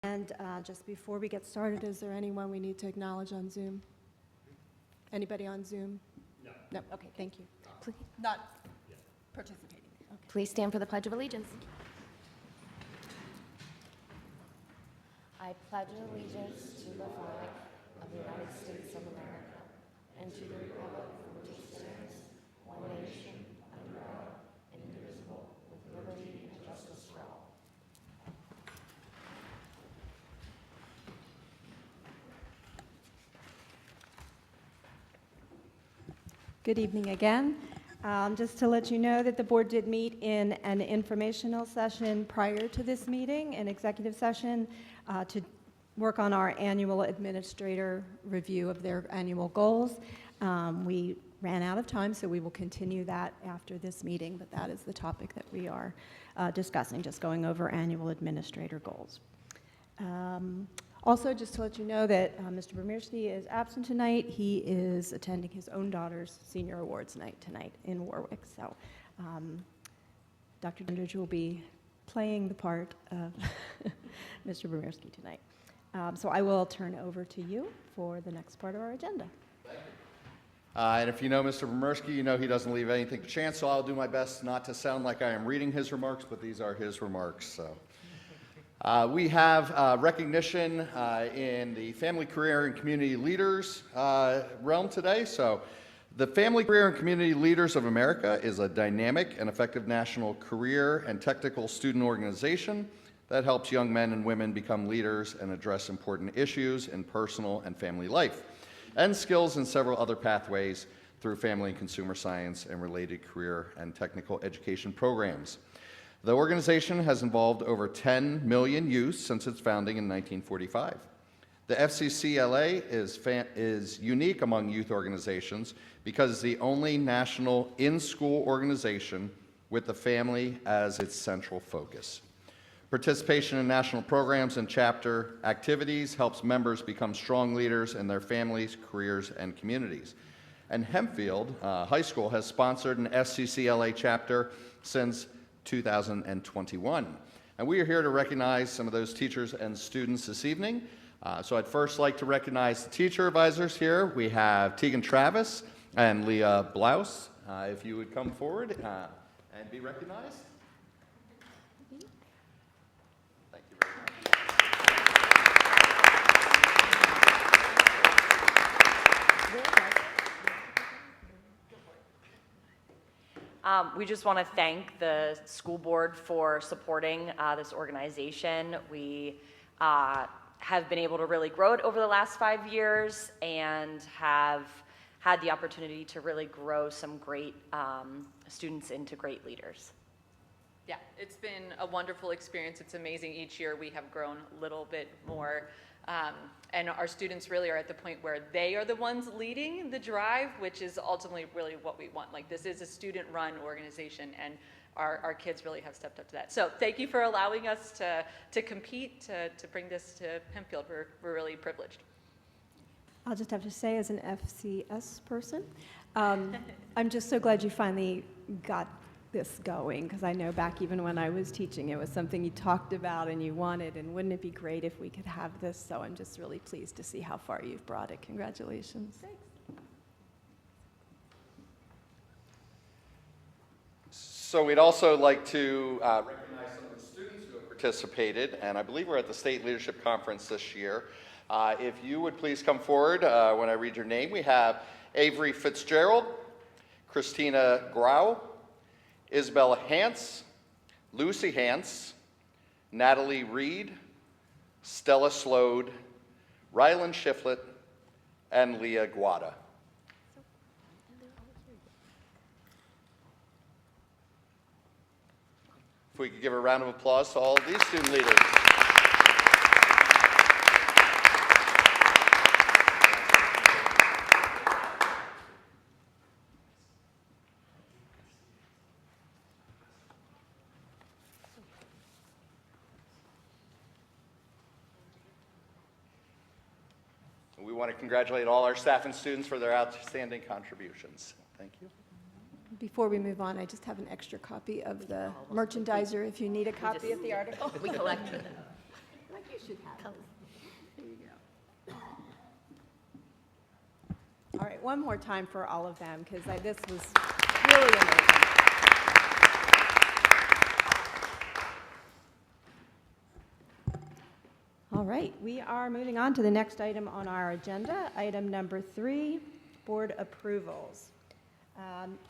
And just before we get started, is there anyone we need to acknowledge on Zoom? Anybody on Zoom? No. No, okay, thank you. Not participating. Okay. Please stand for the Pledge of Allegiance. I pledge allegiance to the flag of the United States of America and to the republic for which it stands, one nation, under God, indivisible, with liberty and justice for all. Good evening again. Just to let you know that the board did meet in an informational session prior to this meeting, an executive session, to work on our annual administrator review of their annual goals. We ran out of time, so we will continue that after this meeting, but that is the topic that we are discussing, just going over annual administrator goals. Also, just to let you know that Mr. Bermirsky is absent tonight. He is attending his own daughter's senior awards night tonight in Warwick. So Dr. Dandridge will be playing the part of Mr. Bermirsky tonight. So I will turn over to you for the next part of our agenda. And if you know Mr. Bermirsky, you know he doesn't leave anything to chance, so I'll do my best not to sound like I am reading his remarks, but these are his remarks. So. We have recognition in the Family, Career, and Community Leaders realm today. So the Family, Career, and Community Leaders of America is a dynamic and effective national career and technical student organization that helps young men and women become leaders and address important issues in personal and family life, and skills in several other pathways through family and consumer science and related career and technical education programs. The organization has involved over 10 million youth since its founding in 1945. The FCCLA is unique among youth organizations because it's the only national in-school organization with the family as its central focus. Participation in national programs and chapter activities helps members become strong leaders in their families, careers, and communities. And Hempfield High School has sponsored an FCCLA chapter since 2021. And we are here to recognize some of those teachers and students this evening. So I'd first like to recognize the teacher advisors here. We have Tegan Travis and Leah Blouse. If you would come forward and be recognized. Thank you very much. We just want to thank the school board for supporting this organization. We have been able to really grow it over the last 5 years and have had the opportunity to really grow some great students into great leaders. Yeah, it's been a wonderful experience. It's amazing. Each year we have grown a little bit more. And our students really are at the point where they are the ones leading the drive, which is ultimately really what we want. Like, this is a student-run organization, and our kids really have stepped up to that. So thank you for allowing us to compete, to bring this to Hempfield. We're really privileged. I'll just have to say, as an FCS person, I'm just so glad you finally got this going, because I know back even when I was teaching, it was something you talked about and you wanted, and wouldn't it be great if we could have this? So I'm just really pleased to see how far you've brought it. Congratulations. Thanks. So we'd also like to recognize some of the students who have participated, and I believe we're at the State Leadership Conference this year. If you would please come forward when I read your name. We have Avery Fitzgerald, Christina Grau, Isabella Hance, Lucy Hance, Natalie Reed, Stella Slode, Rylan Shiflett, and Leah Guada. If we could give a round of applause to all of these student leaders. We want to congratulate all our staff and students for their outstanding contributions. Thank you. Before we move on, I just have an extra copy of the merchandiser if you need a copy of the article. We collected it. Thank you. should have this. There you go. All right, one more time for all of them, because this was really amazing. All right, we are moving on to the next item on our agenda, item number 3, board approvals.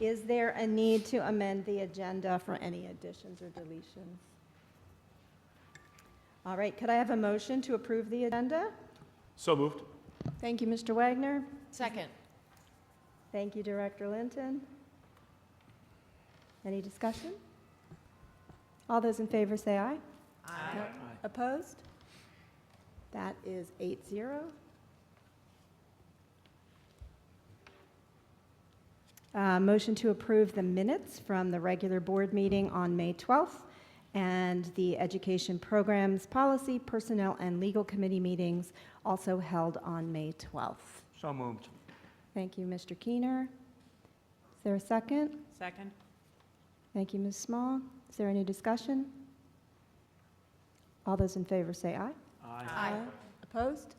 Is there a need to amend the agenda for any additions or deletions? All right, could I have a motion to approve the agenda? So moved. Thank you, Mr. Wagner. Second. Thank you, Director Linton. Any discussion? All those in favor say aye. Aye. Opposed? That is 8-0. Motion to approve the minutes from the regular board meeting on May 12th and the Education Programs, Policy, Personnel, and Legal Committee meetings also held on May 12th. So moved. Thank you, Mr. Keener. Is there a second? Second. Thank you, Ms. Small. Is there any discussion? All those in favor say aye. Aye. Opposed?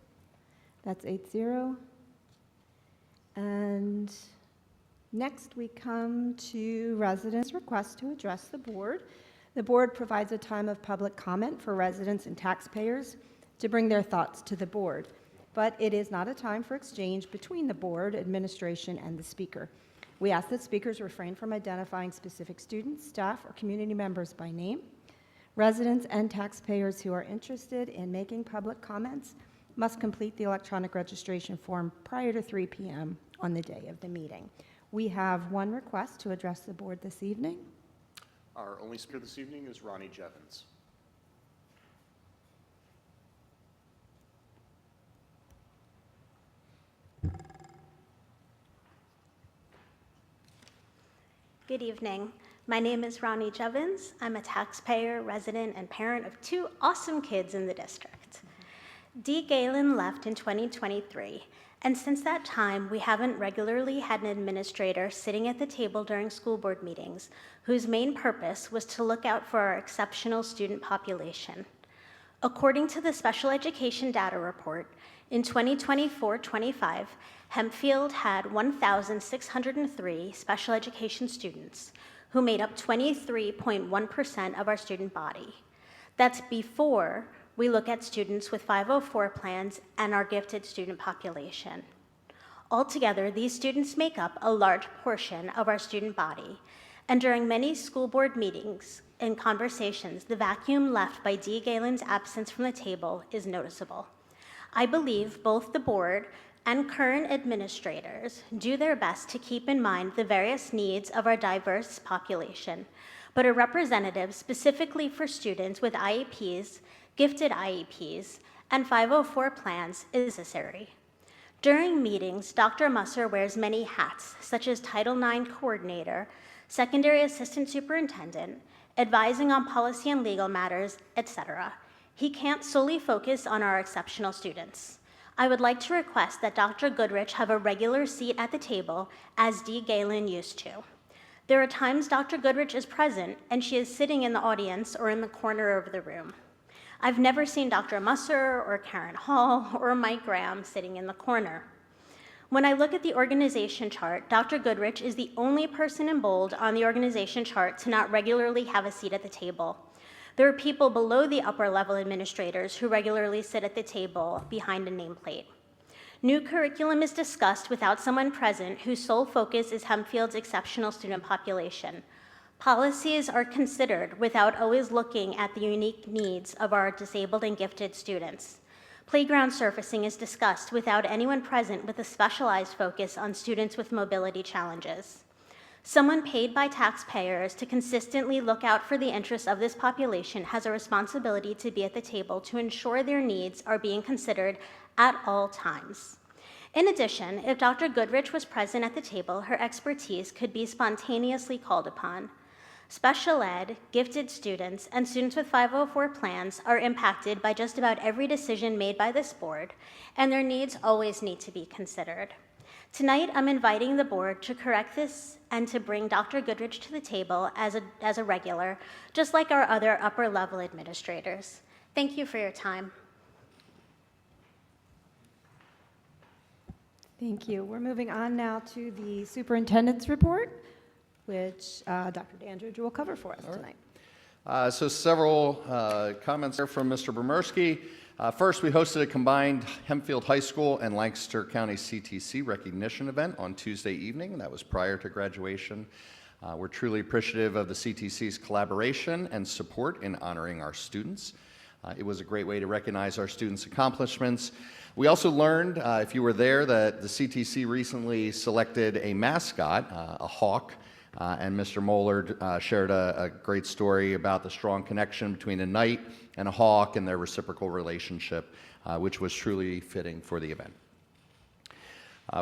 That's 8-0. And next we come to residents' requests to address the board. The board provides a time of public comment for residents and taxpayers to bring their thoughts to the board, but it is not a time for exchange between the board, administration, and the speaker. We ask that speakers refrain from identifying specific students, staff, or community members by name. Residents and taxpayers who are interested in making public comments must complete the electronic registration form prior to 3 p.m. on the day of the meeting. We have one request to address the board this evening. Our only speaker this evening is Ronnie Jevons. Good evening. My name is Ronnie Jevons. I'm a taxpayer, resident, and parent of 2 awesome kids in the district. Dee Galen left in 2023, and since that time, we haven't regularly had an administrator sitting at the table during school board meetings whose main purpose was to look out for our exceptional student population. According to the Special Education Data Report, in 2024-25, Hempfield had 1,603 special education students who made up 23.1% of our student body. That's before we look at students with 504 plans and our gifted student population. Altogether, these students make up a large portion of our student body, and during many school board meetings and conversations, the vacuum left by Dee Galen's absence from the table is noticeable. I believe both the board and current administrators do their best to keep in mind the various needs of our diverse population, but a representative specifically for students with IEPs, gifted IEPs, and 504 plans is necessary. During meetings, Dr. Musser wears many hats, such as Title IX coordinator, secondary assistant superintendent, advising on policy and legal matters, etc. He can't solely focus on our exceptional students. I would like to request that Dr. Goodrich have a regular seat at the table, as Dee Galen used to. There are times Dr. Goodrich is present and she is sitting in the audience or in the corner of the room. I've never seen Dr. Musser or Karen Hall or Mike Graham sitting in the corner. When I look at the organization chart, Dr. Goodrich is the only person in bold on the organization chart to not regularly have a seat at the table. There are people below the upper level administrators who regularly sit at the table behind a nameplate. New curriculum is discussed without someone present whose sole focus is Hempfield's exceptional student population. Policies are considered without always looking at the unique needs of our disabled and gifted students. Playground surfacing is discussed without anyone present with a specialized focus on students with mobility challenges. Someone paid by taxpayers to consistently look out for the interests of this population has a responsibility to be at the table to ensure their needs are being considered at all times. In addition, if Dr. Goodrich was present at the table, her expertise could be spontaneously called upon. Special ed, gifted students, and students with 504 plans are impacted by just about every decision made by this board, and their needs always need to be considered. Tonight, I'm inviting the board to correct this and to bring Dr. Goodrich to the table as a regular, just like our other upper-level administrators. Thank you for your time. Thank you. We're moving on now to the superintendent's report, which Dr. Dandridge will cover for us tonight. So several comments there from Mr. Bromurski. First, we hosted a combined Hempfield High School and Lancaster County CTC recognition event on Tuesday evening. That was prior to graduation. We're truly appreciative of the CTC's collaboration and support in honoring our students. It was a great way to recognize our students' accomplishments. We also learned, if you were there, that the CTC recently selected a mascot, a hawk, and Mr. Mollard shared a great story about the strong connection between a knight and a hawk and their reciprocal relationship, which was truly fitting for the event.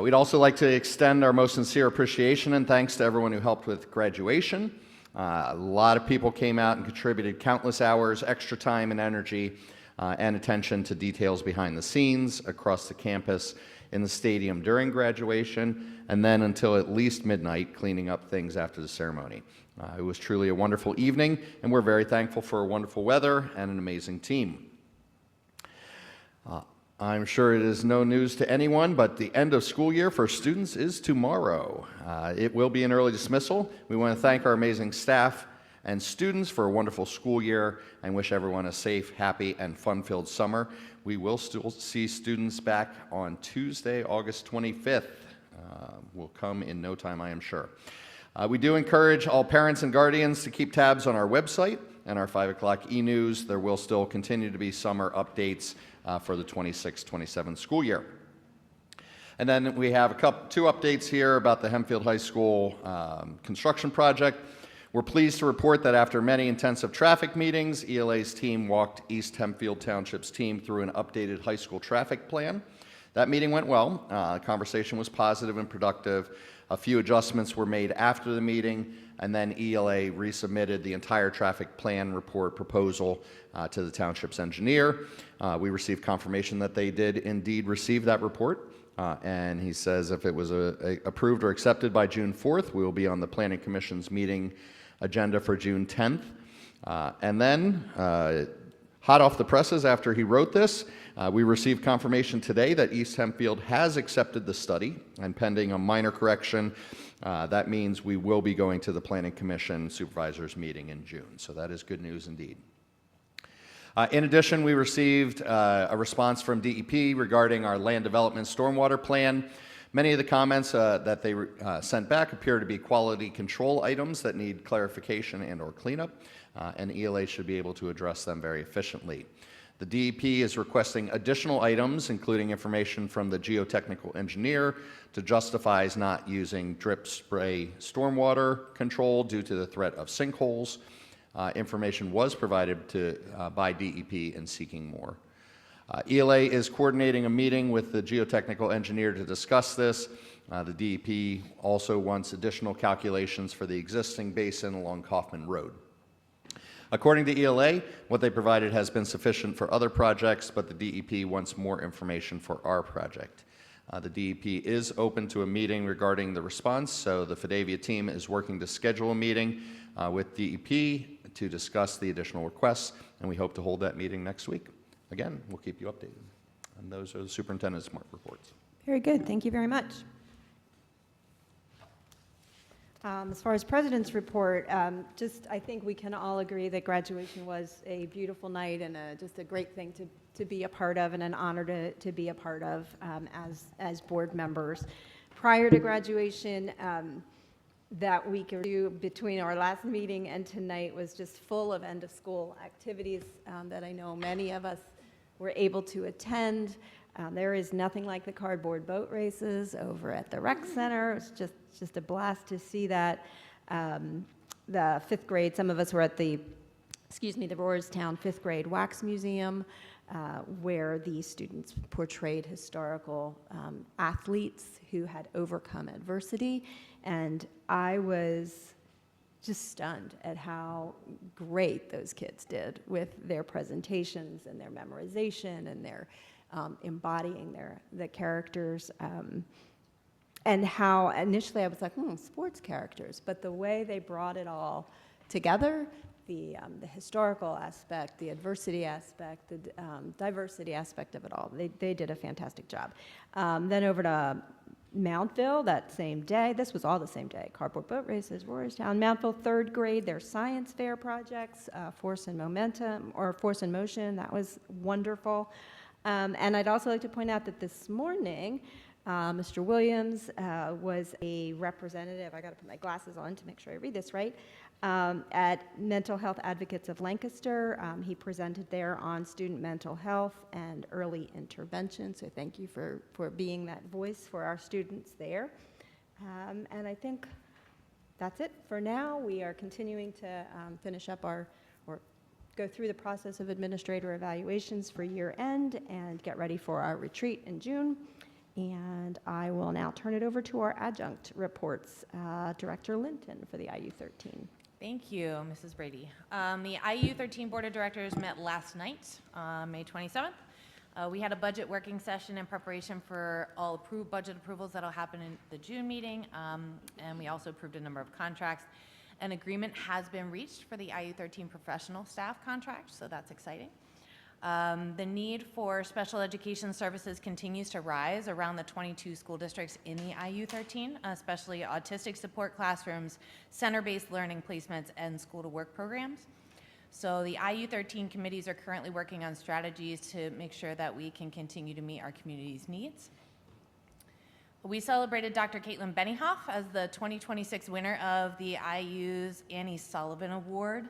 We'd also like to extend our most sincere appreciation and thanks to everyone who helped with graduation. A lot of people came out and contributed countless hours, extra time and energy, and attention to details behind the scenes across the campus, in the stadium during graduation, and then until at least midnight cleaning up things after the ceremony. It was truly a wonderful evening, and we're very thankful for wonderful weather and an amazing team. I'm sure it is no news to anyone, but the end of school year for students is tomorrow. It will be an early dismissal. We want to thank our amazing staff and students for a wonderful school year and wish everyone a safe, happy, and fun-filled summer. We will still see students back on Tuesday, August 25th. Will come in no time, I am sure. We do encourage all parents and guardians to keep tabs on our website and our 5 o'clock e-news. There will still continue to be summer updates for the 26-27 school year. And then we have two updates here about the Hempfield High School construction project. We're pleased to report that after many intensive traffic meetings, ELA's team walked East Hempfield Township's team through an updated high school traffic plan. That meeting went well. The conversation was positive and productive. A few adjustments were made after the meeting, and then ELA resubmitted the entire traffic plan report proposal to the township's engineer. We received confirmation that they did indeed receive that report, and he says if it was approved or accepted by June 4th, we will be on the Planning Commission's meeting agenda for June 10th. And then, hot off the presses after he wrote this, we received confirmation today that East Hempfield has accepted the study, and pending a minor correction, that means we will be going to the Planning Commission Supervisors meeting in June. So that is good news indeed. In addition, we received a response from DEP regarding our land development stormwater plan. Many of the comments that they sent back appear to be quality control items that need clarification and or cleanup, and ELA should be able to address them very efficiently. The DEP is requesting additional items, including information from the geotechnical engineer to justify not using drip spray stormwater control due to the threat of sinkholes. Information was provided by DEP in seeking more. ELA is coordinating a meeting with the geotechnical engineer to discuss this. The DEP also wants additional calculations for the existing basin along Kaufman Road. According to ELA, what they provided has been sufficient for other projects, but the DEP wants more information for our project. The DEP is open to a meeting regarding the response, so the Fidavia team is working to schedule a meeting with DEP to discuss the additional requests, and we hope to hold that meeting next week. Again, we'll keep you updated. And those are the superintendent's reports. Very good. Thank you very much. As far as President's report, I think we can all agree that graduation was a beautiful night and just a great thing to be a part of and an honor to be a part of as board members. Prior to graduation, that week or two between our last meeting and tonight was just full of end-of-school activities that I know many of us were able to attend. There is nothing like the cardboard boat races over at the rec center. It's just a blast to see that. The fifth grade, some of us were at the Rohrerstown fifth grade wax museum, where the students portrayed historical athletes who had overcome adversity. And I was just stunned at how great those kids did with their presentations and their memorization and their embodying the characters, and how initially I was like, sports characters, but the way they brought it all together, the historical aspect, the adversity aspect, the diversity aspect of it all, they did a fantastic job. Then over to Mountville that same day. This was all the same day. Cardboard boat races, Royerstown, Mountville, third grade, their science fair projects, Force and Momentum, or Force and Motion. That was wonderful. And I'd also like to point out that this morning, Mr. Williams was a representative, I got to put my glasses on to make sure I read this right, at Mental Health Advocates of Lancaster. He presented there on student mental health and early intervention, so thank you for being that voice for our students there. And I think that's it for now. We are continuing to finish up or go through the process of administrator evaluations for year end and get ready for our retreat in June. And I will now turn it over to our adjunct reports, Director Linton for the IU13. Thank you, Mrs. Brady. The IU13 Board of Directors met last night, May 27th. We had a budget working session in preparation for all approved budget approvals that'll happen in the June meeting, and we also approved a number of contracts. An agreement has been reached for the IU13 professional staff contract, so that's exciting. The need for special education services continues to rise around the 22 school districts in the IU13, especially autistic support classrooms, center-based learning placements, and school-to-work programs. So the IU13 committees are currently working on strategies to make sure that we can continue to meet our community's needs. We celebrated Dr. Caitlin Benioff as the 2026 winner of the IU's Annie Sullivan Award.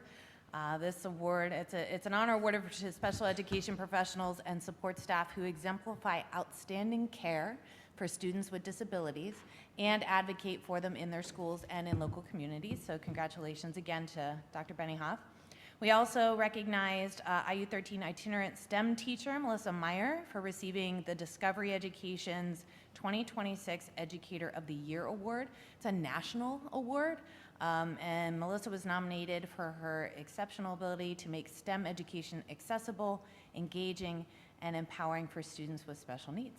This award, it's an honor awarded to special education professionals and support staff who exemplify outstanding care for students with disabilities and advocate for them in their schools and in local communities. So congratulations again to Dr. Benioff. We also recognized IU13 itinerant STEM teacher Melissa Meyer for receiving the Discovery Education's 2026 Educator of the Year Award. It's a national award, and Melissa was nominated for her exceptional ability to make STEM education accessible, engaging, and empowering for students with special needs.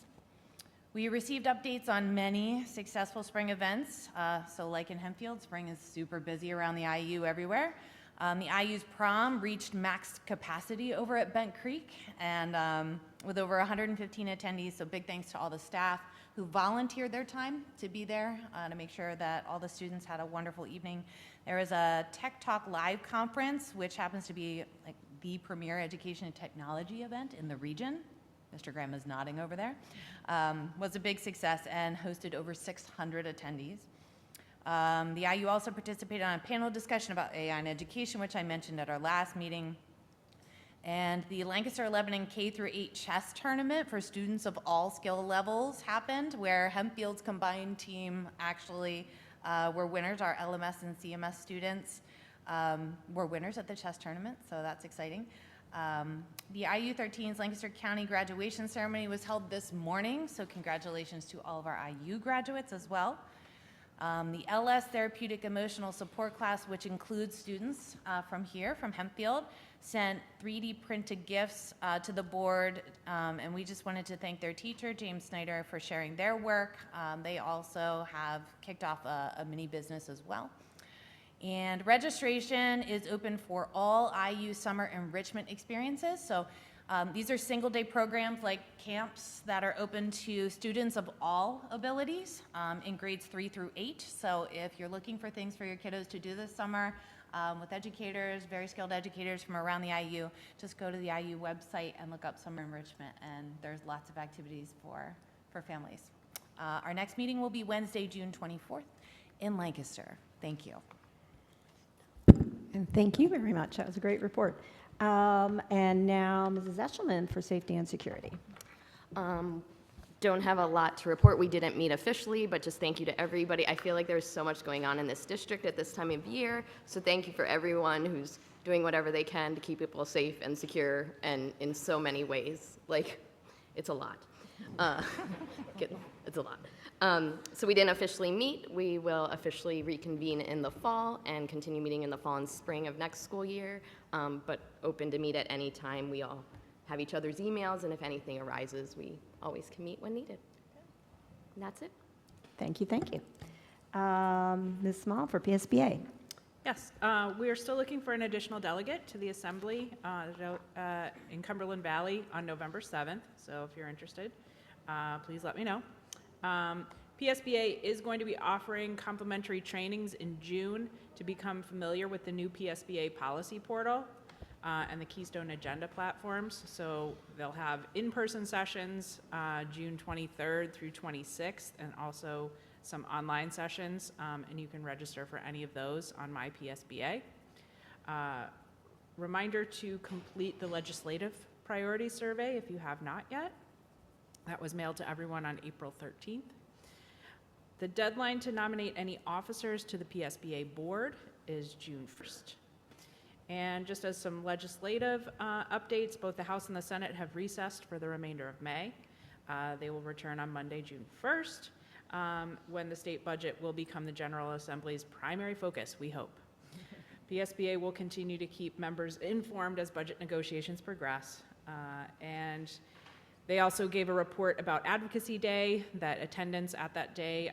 We received updates on many successful spring events. So like in Hempfield, spring is super busy around the IU everywhere. The IU's prom reached max capacity over at Bent Creek, and with over 115 attendees, so big thanks to all the staff who volunteered their time to be there to make sure that all the students had a wonderful evening. There was a Tech Talk Live conference, which happens to be like the premier education and technology event in the region. Mr. Graham is nodding over there. Was a big success and hosted over 600 attendees. The IU also participated on a panel discussion about AI in education, which I mentioned at our last meeting. And the Lancaster Lebanon K-8 chess tournament for students of all skill levels happened, where Hempfield's combined team actually were winners. Our LMS and CMS students were winners at the chess tournament, so that's exciting. The IU13's Lancaster County graduation ceremony was held this morning, so congratulations to all of our IU graduates as well. The LS Therapeutic Emotional Support class, which includes students from here, from Hempfield, sent 3D printed gifts to the board, and we just wanted to thank their teacher, James Snyder, for sharing their work. They also have kicked off a mini business as well. And registration is open for all IU summer enrichment experiences. So these are single-day programs like camps that are open to students of all abilities in grades 3 through 8. So if you're looking for things for your kiddos to do this summer with educators, very skilled educators from around the IU, just go to the IU website and look up summer enrichment, and there's lots of activities for families. Our next meeting will be Wednesday, June 24th in Lancaster. Thank you. And thank you very much. That was a great report. And now Mrs. Eshelman for Safety and Security. Don't have a lot to report. We didn't meet officially, but just thank you to everybody. I feel like there's so much going on in this district at this time of year, so thank you for everyone who's doing whatever they can to keep people safe and secure, and in so many ways. Like, it's a lot. It's a lot. So we didn't officially meet. We will officially reconvene in the fall and continue meeting in the fall and spring of next school year, but open to meet at any time. We all have each other's emails, and if anything arises, we always can meet when needed. And that's it. Thank you, thank you. Ms. Small for PSBA. Yes, we are still looking for an additional delegate to the Assembly in Cumberland Valley on November 7th, so if you're interested, please let me know. PSBA is going to be offering complimentary trainings in June to become familiar with the new PSBA policy portal and the Keystone Agenda platforms. So they'll have in-person sessions June 23rd through 26th, and also some online sessions, and you can register for any of those on My PSBA. Reminder to complete the legislative priority survey if you have not yet. That was mailed to everyone on April 13th. The deadline to nominate any officers to the PSBA board is June 1st. And just as some legislative updates, both the House and the Senate have recessed for the remainder of May. They will return on Monday, June 1st, when the state budget will become the General Assembly's primary focus, we hope. PSBA will continue to keep members informed as budget negotiations progress. And they also gave a report about Advocacy Day, that attendance at that day,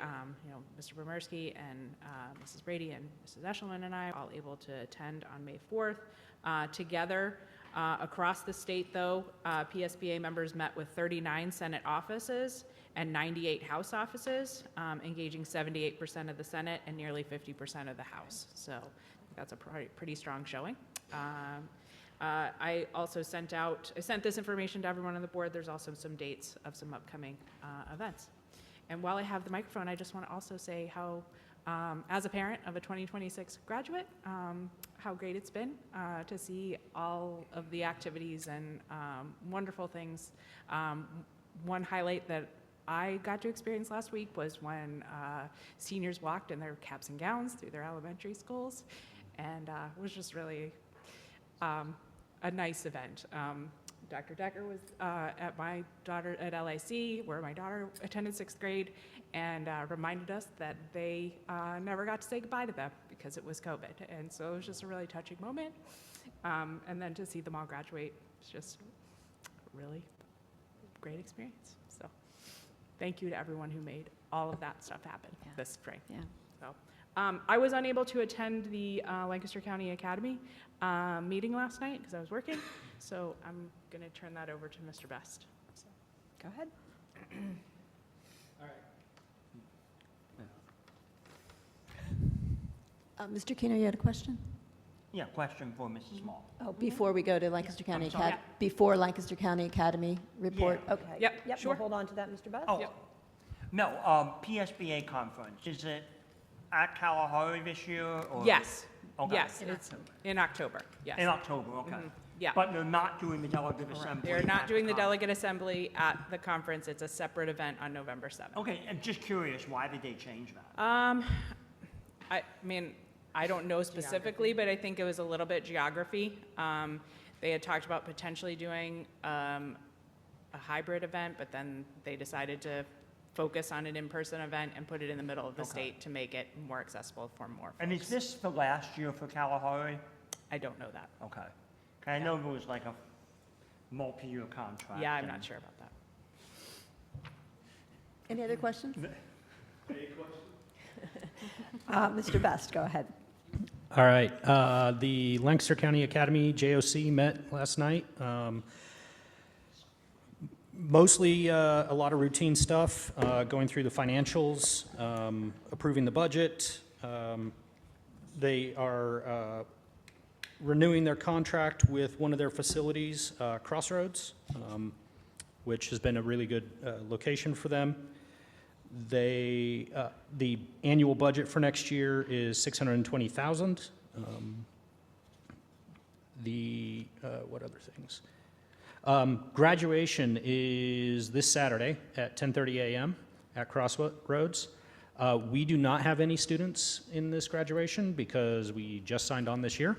Mr. Bremersky and Mrs. Brady and Mrs. Eshelman and I are all able to attend on May 4th. Together, across the state, though, PSBA members met with 39 Senate offices and 98 House offices, engaging 78% of the Senate and nearly 50% of the House. So that's a pretty strong showing. I also sent this information to everyone on the board. There's also some dates of some upcoming events. And while I have the microphone, I just want to also say how, as a parent of a 2026 graduate, how great it's been to see all of the activities and wonderful things. One highlight that I got to experience last week was when seniors walked in their caps and gowns through their elementary schools, and it was just really a nice event. Dr. Decker was at my daughter at LIC, where my daughter attended 6th grade, and reminded us that they never got to say goodbye to them because it was COVID. And so it was just a really touching moment. And then to see them all graduate was just a really great experience. So thank you to everyone who made all of that stuff happen this spring. Yeah. So, I was unable to attend the Lancaster County Academy meeting last night because I was working, so I'm going to turn that over to Mr. Best. So, Go ahead. Mr. Keno, you had a question? Yeah, question for Mrs. Small. Oh, before we go to Lancaster County I'm sorry. Academy, before Lancaster County Academy report? Yeah. Okay. Yep, sure. We'll hold on to that, Mr. Best. Oh, no, PSBA conference, is it at Kalahari this year? Or? Yes. Okay. Yes, it's in October. Yes. In October, okay. Yeah. But they're not doing the delegate assembly? They're not at doing the conference? delegate assembly at the conference. It's a separate event on November 7th. Okay, and just curious, why did they change that? I mean, I don't know specifically, but I think it was a little bit geography. They had talked about potentially doing a hybrid event, but then they decided to focus on an in-person event and put it in the middle of the state to make it more accessible for more folks. And is this the last year for Kalahari? I don't know that. Okay. 'Cause I know there was like a multi-year contract. Yeah, I'm and- not sure about that. Any other questions? Mr. Best, go ahead. All right. The Lancaster County Academy, JOC, met last night. Mostly a lot of routine stuff, going through the financials, approving the budget. They are renewing their contract with one of their facilities, Crossroads, which has been a really good location for them. The annual budget for next year is $620,000. What other things? Graduation is this Saturday at 10:30 a.m. at Crossroads. We do not have any students in this graduation because we just signed on this year,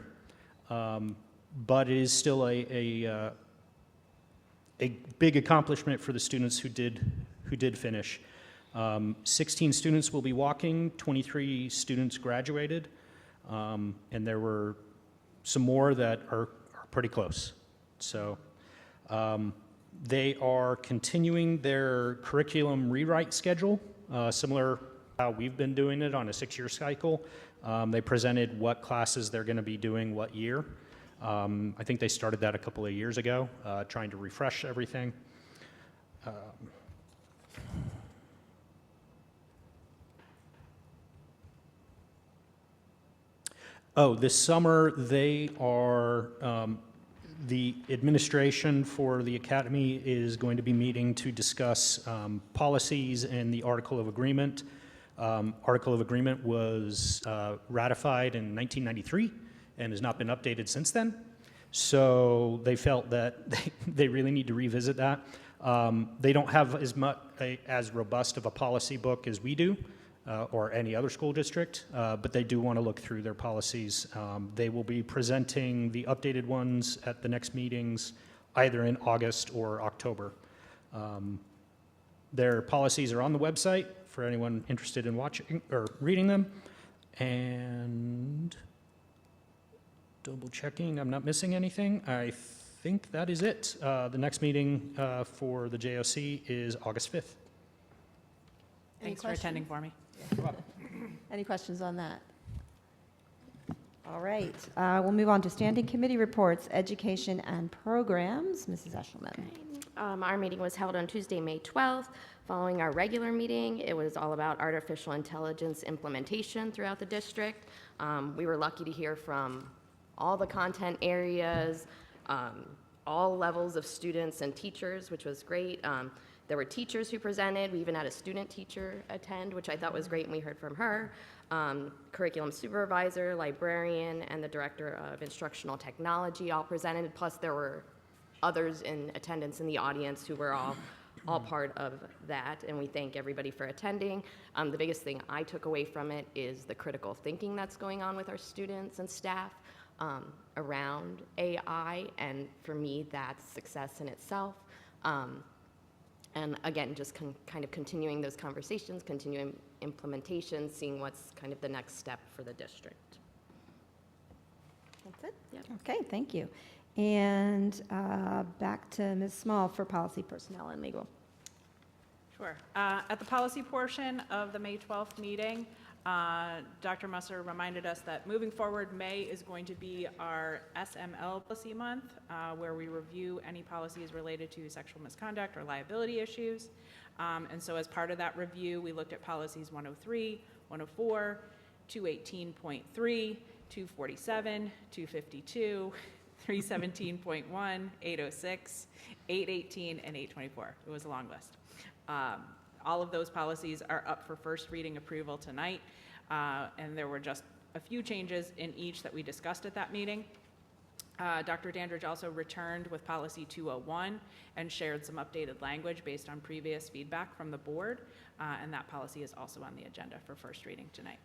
but it is still a big accomplishment for the students who did finish. 16 students will be walking, 23 students graduated, and there were some more that are pretty close. So they are continuing their curriculum rewrite schedule, similar how we've been doing it on a 6-year cycle. They presented what classes they're going to be doing what year. I think they started that a couple of years ago, trying to refresh everything. Oh, this summer, they are, the administration for the academy is going to be meeting to discuss policies and the Article of Agreement. Article of Agreement was ratified in 1993 and has not been updated since then. So they felt that they really need to revisit that. They don't have as robust of a policy book as we do, or any other school district, but they do want to look through their policies. They will be presenting the updated ones at the next meetings, either in August or October. Their policies are on the website for anyone interested in watching or reading them. And double checking, I'm not missing anything. I think that is it. The next meeting for the JOC is August 5th. Thanks for attending for me. Any questions on that? All right, we'll move on to standing committee reports, education and programs. Mrs. Eshelman. Our meeting was held on Tuesday, May 12th. Following our regular meeting, it was all about artificial intelligence implementation throughout the district. We were lucky to hear from all the content areas, all levels of students and teachers, which was great. There were teachers who presented. We even had a student teacher attend, which I thought was great, and we heard from her. Curriculum supervisor, librarian, and the director of instructional technology all presented, plus there were others in attendance in the audience who were all part of that, and we thank everybody for attending. The biggest thing I took away from it is the critical thinking that's going on with our students and staff around AI, and for me, that's success in itself. And again, just kind of continuing those conversations, continuing implementation, seeing what's kind of the next step for the district. That's it? Yep. Okay, thank you. And back to Ms. Small for policy, personnel, and legal. Sure. At the policy portion of the May 12th meeting, Dr. Musser reminded us that moving forward, May is going to be our SML policy month, where we review any policies related to sexual misconduct or liability issues. And so as part of that review, we looked at policies 103, 104, 218.3, 247, 252, 317.1, 806, 818, and 824. It was a long list. All of those policies are up for first reading approval tonight, and there were just a few changes in each that we discussed at that meeting. Dr. Dandridge also returned with policy 201 and shared some updated language based on previous feedback from the board, and that policy is also on the agenda for first reading tonight.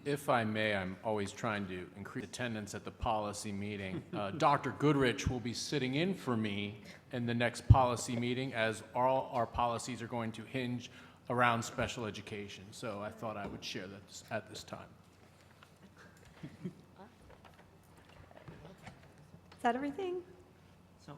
If I may, I'm always trying to increase attendance at the policy meeting. Dr. Goodrich will be sitting in for me in the next policy meeting, as all our policies are going to hinge around special education. So I thought I would share that at this time. Is that everything? So,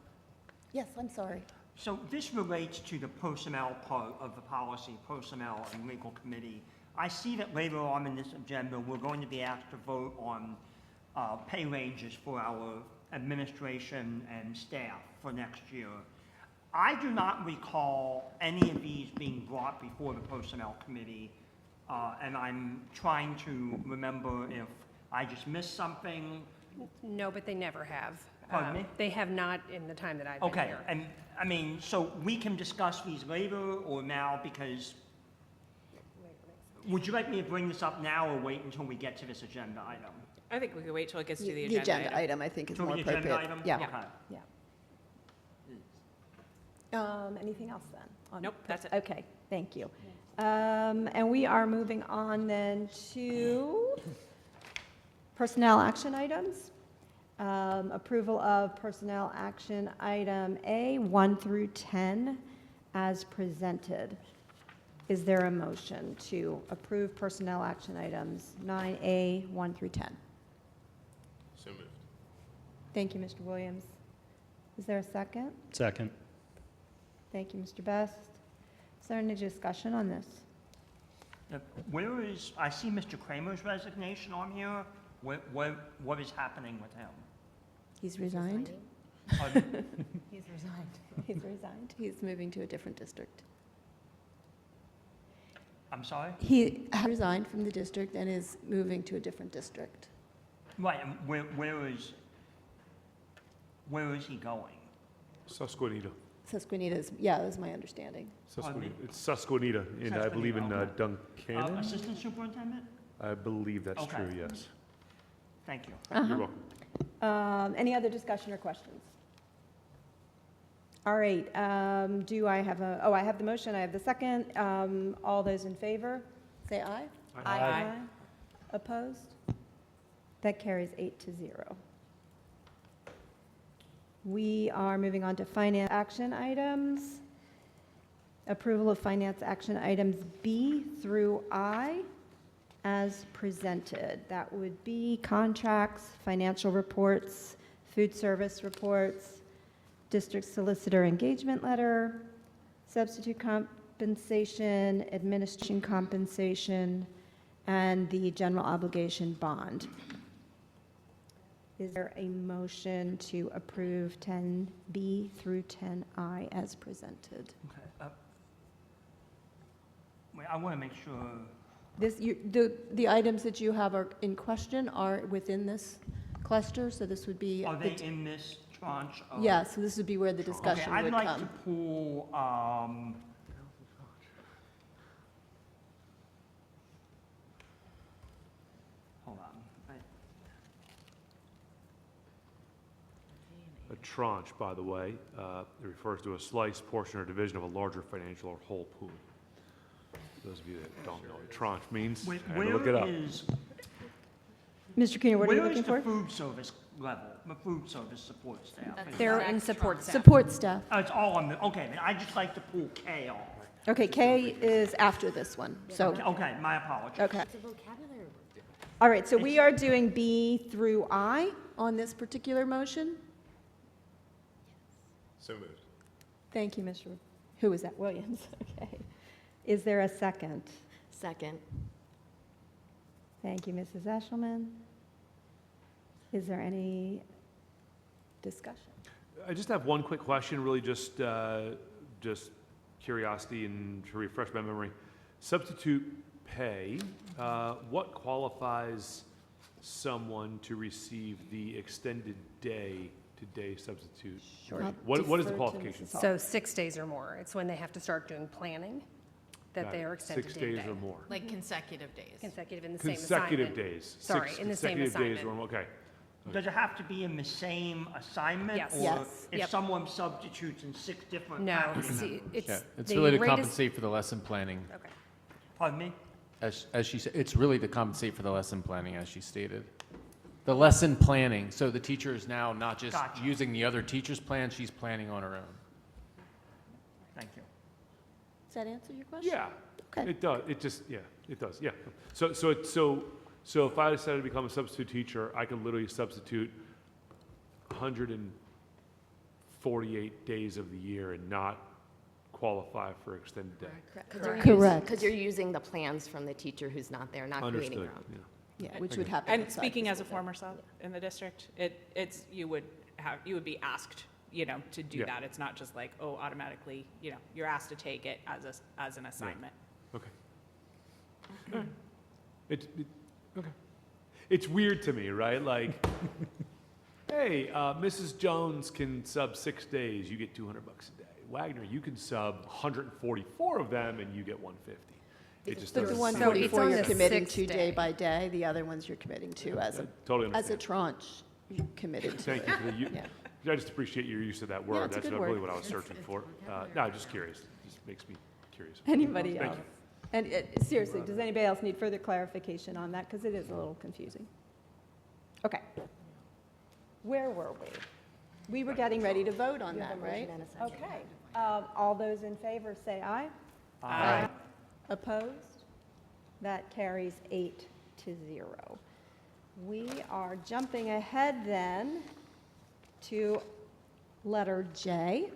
Yes, I'm sorry. so this relates to the personnel part of the policy, personnel and legal committee. I see that later on in this agenda, we're going to be asked to vote on pay ranges for our administration and staff for next year. I do not recall any of these being brought before the Personnel Committee, and I'm trying to remember if I just missed something. No, but they never have. Pardon me? They have not in the time that I've been Okay, here. and I mean, so we can discuss these later or now, because would you like me to bring this up now or wait until we get to this agenda item? I think we could wait till it gets to The agenda item, I think, is To more the agenda appropriate. item? Yeah. Okay. Yeah. Anything else then? Nope, that's it. Okay, thank you. And we are moving on then to personnel action items. Approval of personnel action item A, 1 through 10, as presented. Is there a motion to approve personnel action items 9A, 1 through 10? So moved. Thank you, Mr. Williams. Is there a second? Second. Thank you, Mr. Best. Is there any discussion on this? Where is, I see Mr. Kramer's resignation on here. What is happening with him? He's resigned? Pardon? He's resigned. He's resigned. He's moving to a different district. I'm sorry? He resigned from the district and is moving to a different district. Right, and where is he going? Susquehanna. Susquehanna is, yeah, that's my understanding. Susquehanna. It's Susquehanna, and I believe in Susquehanna, Duncannon. Assistant superintendent? I believe that's Okay. true, yes. Thank you. You're welcome. Any other discussion or questions? All right, do I have I have the motion, I have the second. All those in favor, say aye. Aye. Opposed? That carries 8-0. We are moving on to finance action items. Approval of finance action items B through I as presented. That would be contracts, financial reports, food service reports, district solicitor engagement letter, substitute compensation, administration compensation, and the general obligation bond. Is there a motion to approve 10B through 10I as presented? Okay. Wait, I want to make sure, The items that you have are in question are within this cluster, so this would be. are they in this tranche of? Yeah, so this would be where the discussion Okay, would I'd like to come. pull, hold on. A tranche, by the way, it refers to a slice, portion, or division of a larger financial or whole pool. Those of you that don't know what tranche means, Wait, I had to look it up. Mr. Keener, what are you Where looking is for? the food service level, the food service support staff? They're in support staff. Support staff. Oh, it's all on the, okay, then I'd just like to pull K off. Okay, K is after this one, so, Okay, my apologies. okay. All right, so we are doing B through I. On this particular motion, So moved. Thank you, Mr. Who was that? Williams. Okay. Is there a second? Second. Thank you, Mrs. Eshelman. Is there any discussion? I just have one quick question, really just curiosity and to refresh my memory. Substitute pay, what qualifies someone to receive the extended day-to-day substitute rate? What is the qualification? So 6 days or more. It's when they have to start doing planning that Got they it. are extended 6 day-to-day. days or more. Like consecutive days. Consecutive in the same assignment. Consecutive days. Sorry, Six in the same consecutive days assignment. or more, okay. Does it have to be in the same assignment? Yes. Or Yes. if Yep. someone substitutes in 6 different No, packages? Yeah, it's. it's the really to rate is- compensate for the lesson planning. Okay. Pardon me? As she said, it's really to compensate for the lesson planning, as she stated. The lesson planning, so the teacher is now not just Gotcha. using the other teacher's plan, she's planning on her own. Thank you. does that answer your question? Yeah, Okay. it does, it just, yeah, it does, yeah. So if I decided to become a substitute teacher, I could literally substitute 148 days of the year and not qualify for extended day. Correct. Because you're using the plans from the teacher who's not there, not creating Understood, your own. yeah. Yeah, which would happen. And outside speaking the as a school former sub in the district, it's, you would be asked, to do Yeah. that. It's not just like, oh, automatically, you're asked to take it as an assignment. Okay. All right. Okay. It's weird to me, right? Like, hey, Mrs. Jones can sub 6 days, you get $200 a day. Wagner, you can sub 144 of them and you get 150. It just But the doesn't. 144 on you're the committing sixth to day day. by day, the other ones you're committing to as a, Totally as a understand. tranche, you're committed to Thank it. you for the, Yeah. I just appreciate your use of that word. it's a That's good really word. what I was searching for. No, I'm just curious. It just makes me curious. Anybody Thank else? you. And seriously, does anybody else need further clarification on that? Because it is a little confusing. Okay. Where were we? We were getting ready to vote on that, right? Okay. All those in favor, say aye. Aye. Opposed? That carries 8-0. We are jumping ahead then to letter J,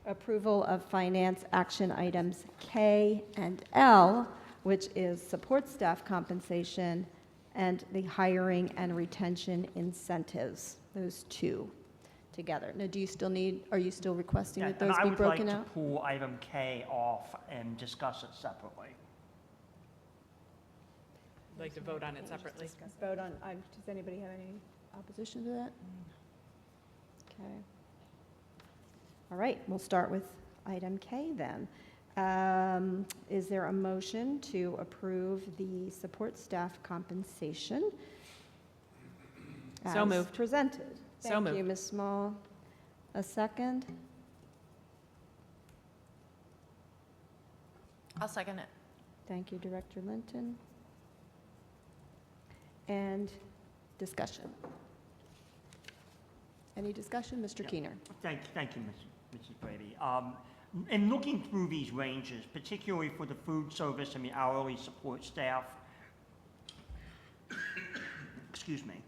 approval of finance action items K and L, which is support staff compensation and the hiring and retention incentives, those two together. Now, are you still requesting Yeah, that and those I be would like broken to out? pull item K off and discuss it separately. like to vote on it separately. Vote on, does anybody have any opposition to that? Okay. All right, we'll start with item K then. Is there a motion to approve the support staff compensation? So as moved. presented? So Thank moved. you, Ms. Small. A second? I'll second it. Thank you, Director Linton. And discussion. Any discussion? Mr. Keener? Thank you, Mrs. Brady. In looking through these ranges, particularly for the food service and the hourly support staff, excuse me,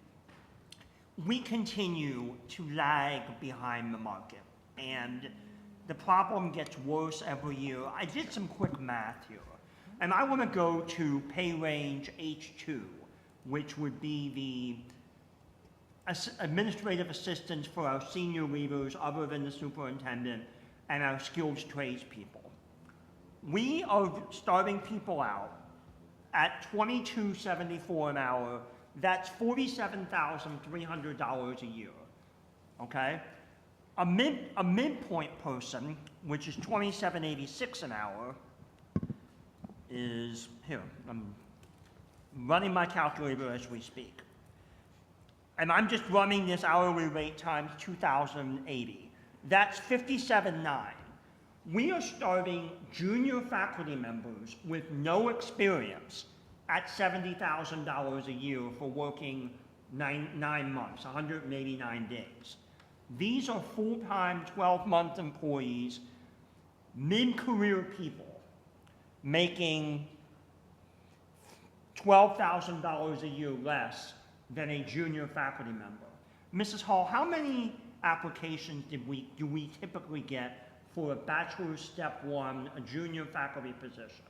we continue to lag behind the market, and the problem gets worse every year. I did some quick math here, and I want to go to pay range H2, which would be the administrative assistants for our senior leaders other than the superintendent and our skilled tradespeople. We are starting people out at $22.74 an hour. That's $47,300 a year, okay? A midpoint person, which is $27.86 an hour, is, here, I'm running my calculator as we speak. And I'm just running this hourly rate times 2,080. That's $57,900. We are starting junior faculty members with no experience at $70,000 a year for working nine months, 189 days. These are full-time, 12-month employees, mid-career people, making $12,000 a year less than a junior faculty member. Mrs. Hall, how many applications do we typically get for a bachelor's step 1, a junior faculty position?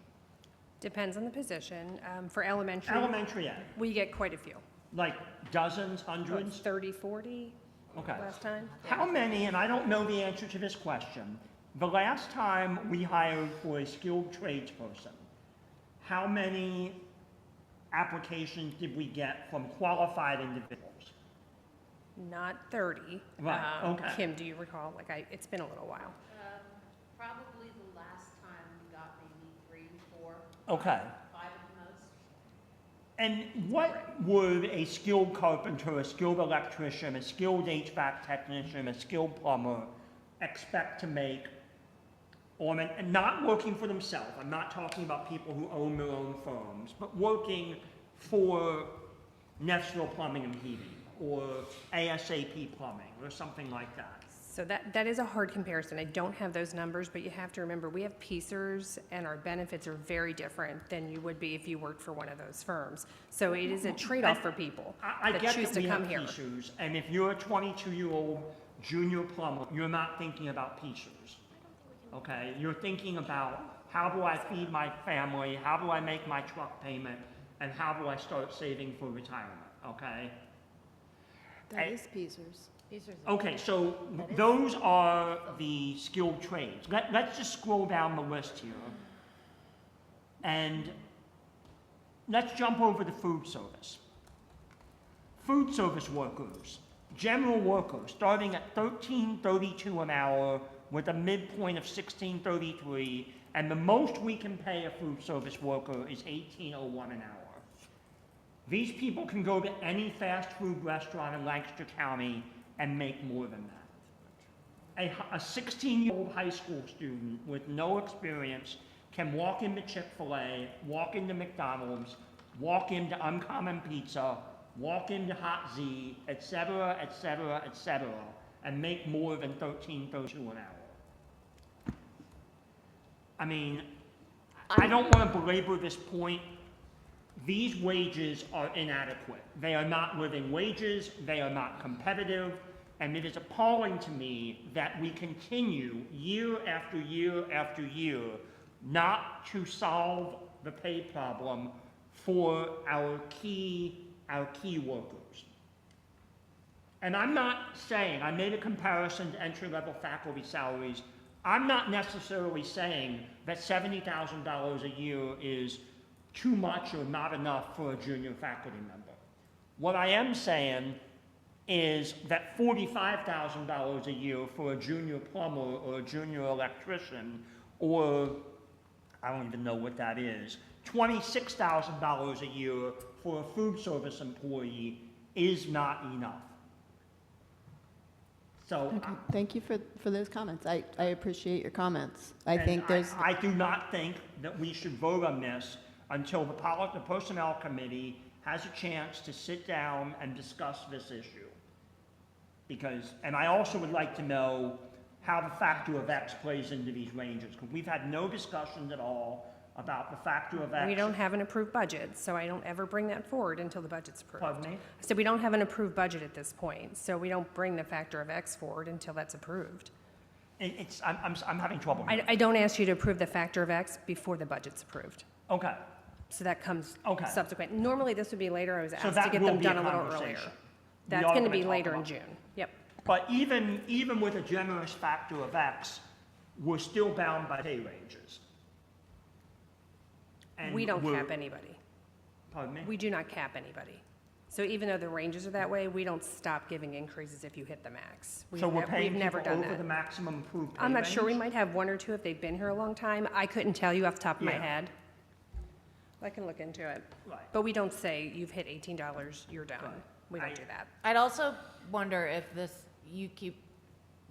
Depends on the position. For elementary. Elementary ed. We get quite a few. Like dozens, hundreds? 30, 40 Okay. last time. How many, and I don't know the answer to this question, the last time we hired for a skilled tradesperson, how many applications did we get from qualified individuals? Not 30. Right, okay. Kim, do you recall? It's been a little while. Probably the last time we got maybe 3, 4. Okay. 5 at the most. And what would a skilled carpenter, a skilled electrician, a skilled HVAC technician, a skilled plumber expect to make on and not working for themselves? I'm not talking about people who own their own firms, but working for Nestle Plumbing and Heating or ASAP Plumbing or something like that. So that is a hard comparison. I don't have those numbers, but you have to remember we have piecers and our benefits are very different than you would be if you worked for one of those firms. So it is a trade-off for people I that get choose that to we come have here. piecers, and if you're a 22-year-old junior plumber, you're not thinking about piecers. Okay, you're thinking about how do I feed my family, how do I make my truck payment, and how do I start saving for retirement, okay? That is Peasers. Okay, so those are the skilled trades. Let's just scroll down the list here. And let's jump over to food service. Food service workers, general workers, starting at $13.32 an hour with a midpoint of $16.33, and the most we can pay a food service worker is $18.01 an hour. These people can go to any fast food restaurant in Lancaster County and make more than that. A 16-year-old high school student with no experience can walk into Chick-fil-A, walk into McDonald's, walk into Uncommon Pizza, walk into Hot Z, et cetera, et cetera, et cetera, and make more than $13.32 an hour. I mean, I don't want to belabor this point. These wages are inadequate. They are not living wages, they are not competitive, and it is appalling to me that we continue year after year after year not to solve the pay problem for our key workers. And I'm not saying, I made a comparison to entry-level faculty salaries. I'm not necessarily saying that $70,000 a year is too much or not enough for a junior faculty member. What I am saying is that $45,000 a year for a junior plumber or a junior electrician, or I don't even know what that is, $26,000 a year for a food service employee is not enough. So Okay, thank you for those comments. I appreciate your comments. I and think there's, I do not think that we should vote on this until the Personnel Committee has a chance to sit down and discuss this issue. Because, and I also would like to know how the factor of X plays into these ranges, because we've had no discussions at all about the factor of X. We don't have an approved budget, so I don't ever bring that forward until the budget's approved. Pardon me? I said we don't have an approved budget at this point, so we don't bring the factor of X forward until that's approved. I'm having trouble. I don't ask you to approve the factor of X before the budget's approved. Okay. So that comes Okay. subsequent. Normally, this would be later. I was So asked to that get will them be a done a little conversation. earlier. We That's are going to gonna be talk later in about June. Yep. But even with a generous factor of X, we're still bound by pay ranges. And We don't we're- cap anybody. Pardon me? We do not cap anybody. So even though the ranges are that way, we don't stop giving increases if you hit the max. So we're paying We've never people done over that. the maximum approved pay I'm not sure, we range? might have one or two if they've been here a long time. I couldn't tell you off the top of my Yeah. head. I can look into it. Right. But we don't say, you've hit $18, you're done. We don't do that. I'd also wonder if this, you keep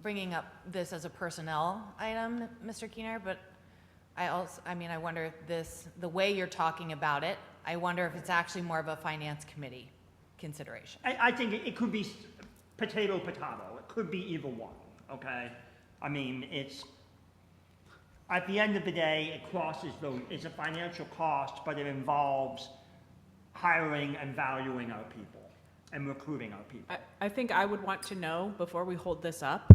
bringing up this as a personnel item, Mr. Keener, but I wonder if this, the way you're talking about it, I wonder if it's actually more of a finance committee consideration. I think it could be potato. It could be either one, okay? I mean, at the end of the day, it crosses it's a financial cost, but it involves hiring and valuing our people and recruiting our people. I think I would want to know, before we hold this up,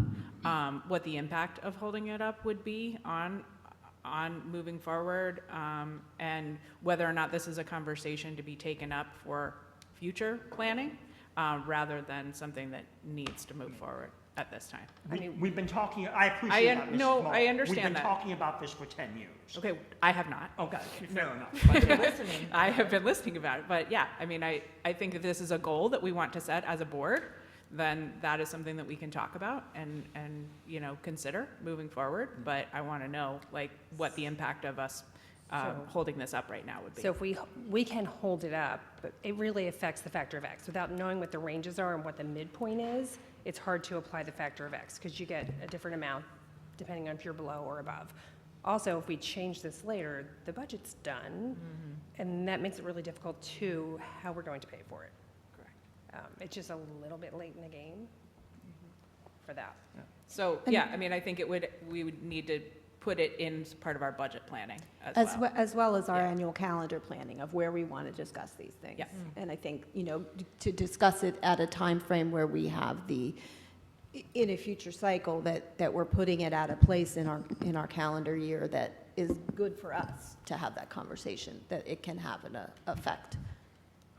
what the impact of holding it up would be on moving forward, and whether or not this is a conversation to be taken up for future planning, rather than something that needs to move forward at this time. We've been talking, I appreciate that, Mrs. No, Small. I understand We've been that. talking about this for 10 years. Okay, I have not. Okay, fair enough. Listening. I have been listening about it, but yeah, I mean, I think if this is a goal that we want to set as a board, then that is something that we can talk about and consider moving forward. But I want to know, like, what the impact of us holding this up right now would be. So if we can hold it up, but it really affects the factor of X. Without knowing what the ranges are and what the midpoint is, it's hard to apply the factor of X because you get a different amount depending on if you're below or above. Also, if we change this later, the budget's done, and that makes it really difficult to how we're going to pay for it. Correct. It's just a little bit late in the game for that. So, yeah, I mean, I think we would need to put it in part of our budget planning As well as our annual calendar planning of where we want to discuss these things. Yes. And I think, to discuss it at a time frame where we have in a future cycle, that we're putting it at a place in our calendar year that is good for us to have that conversation, that it can have an effect.